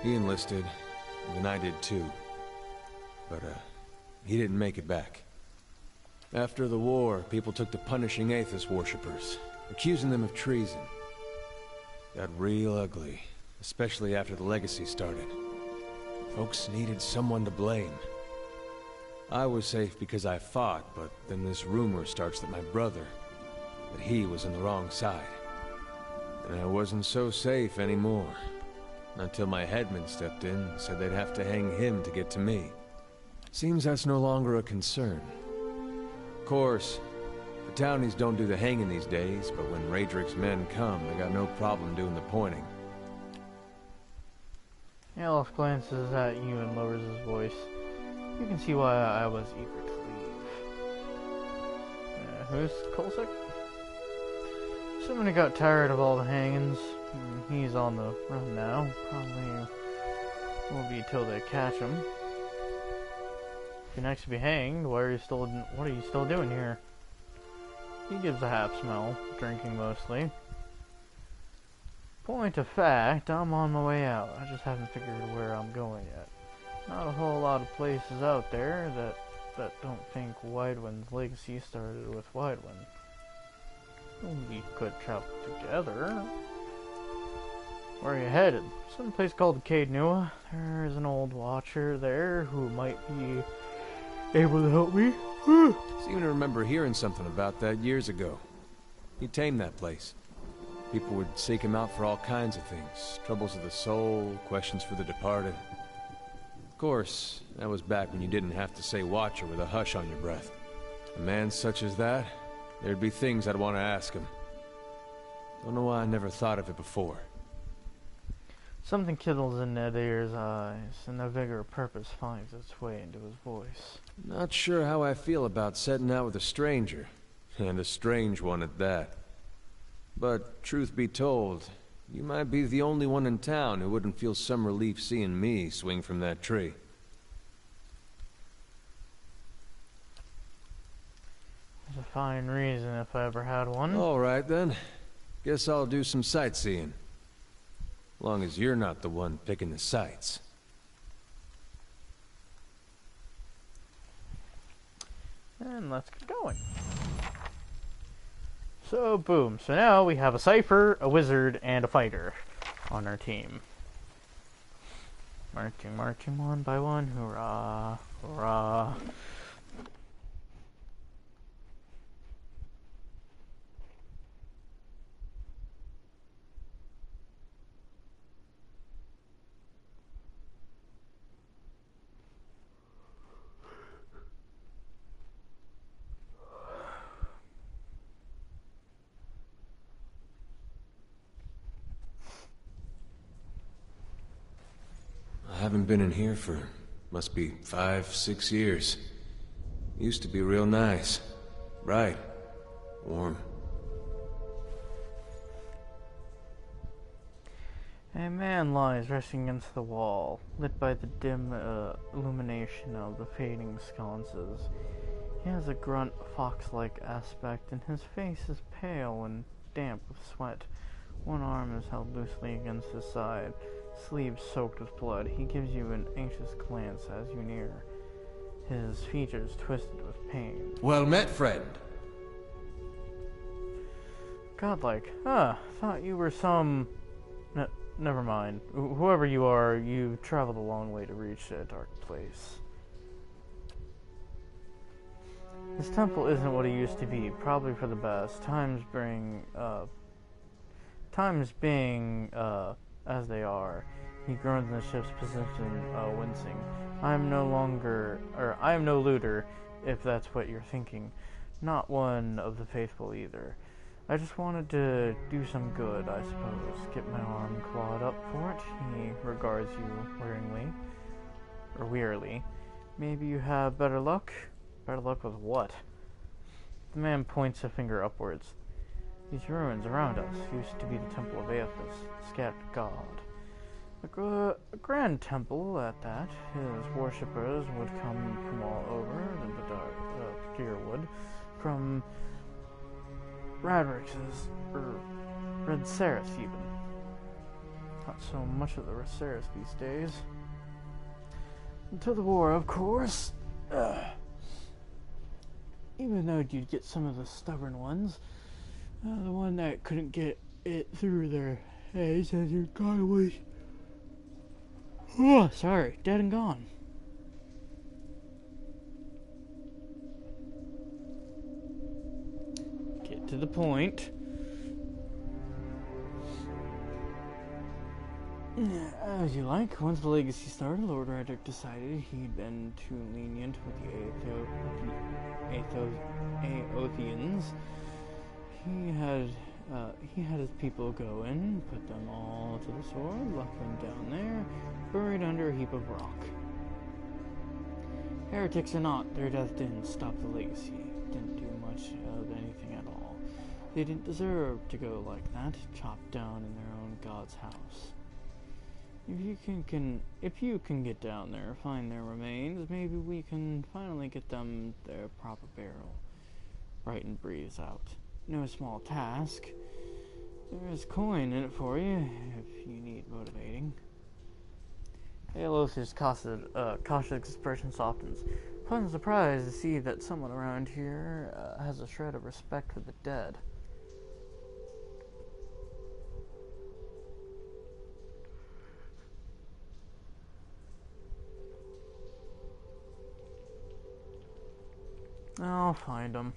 He enlisted, and I did too. But, he didn't make it back. After the war, people took to punishing Aethys worshippers, accusing them of treason. Got real ugly, especially after the Legacy started. Folks needed someone to blame. I was safe because I fought, but then this rumor starts that my brother, that he was on the wrong side. And I wasn't so safe anymore. Until my headman stepped in and said they'd have to hang him to get to me. Seems that's no longer a concern. Of course, the townies don't do the hanging these days, but when Radric's men come, they got no problem doing the pointing. Alof glances at you and lowers his voice. You can see why I was eager to leave. Who's Kolsik? Somebody got tired of all the hangings. He's on the run now. Probably will be till they catch him. If you're next to be hanged, what are you still doing here? He gives a half smell, drinking mostly. Point of fact, I'm on my way out. I just haven't figured where I'm going yet. Not a whole lot of places out there that don't think Widewind's legacy started with Widewind. We could travel together. Where are you headed? Some place called Caed Nua. There's an old watcher there who might be able to help me. Seem to remember hearing something about that years ago. He tamed that place. People would seek him out for all kinds of things. Troubles of the soul, questions for the departed. Of course, that was back when you didn't have to say Watcher with a hush on your breath. A man such as that, there'd be things I'd want to ask him. Don't know why I never thought of it before. Something kindles in Ned Ayer's eyes, and the vigor of purpose finds its way into his voice. Not sure how I feel about setting out with a stranger, and a strange one at that. But, truth be told, you might be the only one in town who wouldn't feel some relief seeing me swing from that tree. There's a fine reason if I ever had one. Alright then. Guess I'll do some sightseeing. Long as you're not the one picking the sights. And let's get going. So, boom. So now we have a Cypher, a Wizard, and a Fighter on our team. Marching, marching one by one. Hurrah, hurrah. I haven't been in here for, must be 5-6 years. Used to be real nice. Bright. Warm. A man lies resting against the wall, lit by the dim illumination of the fading sconces. He has a grunt, fox-like aspect, and his face is pale and damp with sweat. One arm is held loosely against his side, sleeves soaked with blood. He gives you an anxious glance as you near, his features twisted with pain. Well met, friend. Godlike. Thought you were some... never mind. Whoever you are, you traveled a long way to reach that dark place. This temple isn't what it used to be, probably for the best. Times being, as they are. He groans in the ship's position, wincing. I am no looter, if that's what you're thinking. Not one of the faithful either. I just wanted to do some good, I suppose. Get my arm clawed up for it. He regards you wearily. Maybe you have better luck? Better luck with what? The man points a finger upwards. These ruins around us used to be the Temple of Aethys, scattered god. A grand temple at that. His worshippers would come from all over the dark, Clearwood, from Radrix's, Red Saris even. Not so much of the Red Saris these days. Until the war, of course. Even though you'd get some of the stubborn ones. The one that couldn't get it through their heads as your god was... Oh, sorry, dead and gone. Get to the point. As you like. Once the legacy started, Lord Radric decided he'd been too lenient with the Aethosians. He had his people go in, put them all to the sword, left them down there, buried under a heap of rock. Heretics or not, their death didn't stop the legacy. Didn't do much of anything at all. They didn't deserve to go like that, chopped down in their own god's house. If you can get down there, find their remains, maybe we can finally get them their proper burial. Brighton breathes out. No small task. There is coin in it for you, if you need motivating. Aelos's cautious expression softens. Pleasant surprise to see that someone around here has a shred of respect for the dead. I'll find him.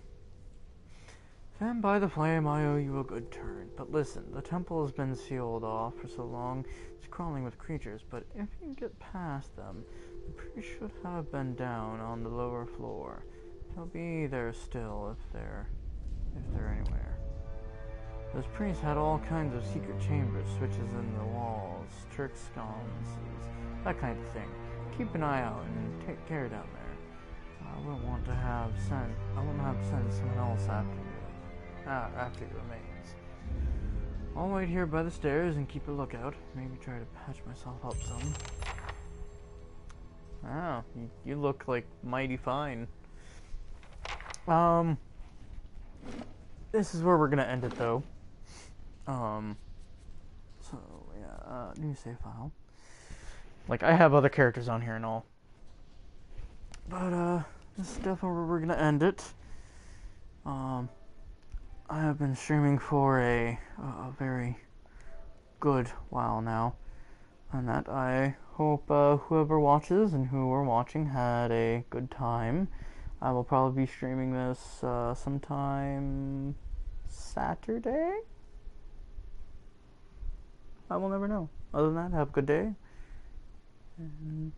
Fan by the flame, I owe you a good turn. But listen, the temple has been sealed off for so long, it's crawling with creatures, but if you get past them, the priest should have been down on the lower floor. He'll be there still if they're anywhere. Those priests had all kinds of secret chambers, switches in the walls, Turk sconces, that kind of thing. Keep an eye out and take care down there. I wouldn't want to have sent someone else after your remains. I'll wait here by the stairs and keep a lookout. Maybe try to patch myself up some. Oh, you look like mighty fine. This is where we're gonna end it though. So yeah, new save file. Like, I have other characters on here and all. But, this is definitely where we're gonna end it. I have been streaming for a very good while now. And that I hope, whoever watches and who are watching had a good time. I will probably be streaming this, sometime Saturday? I will never know. Other than that, have a good day. And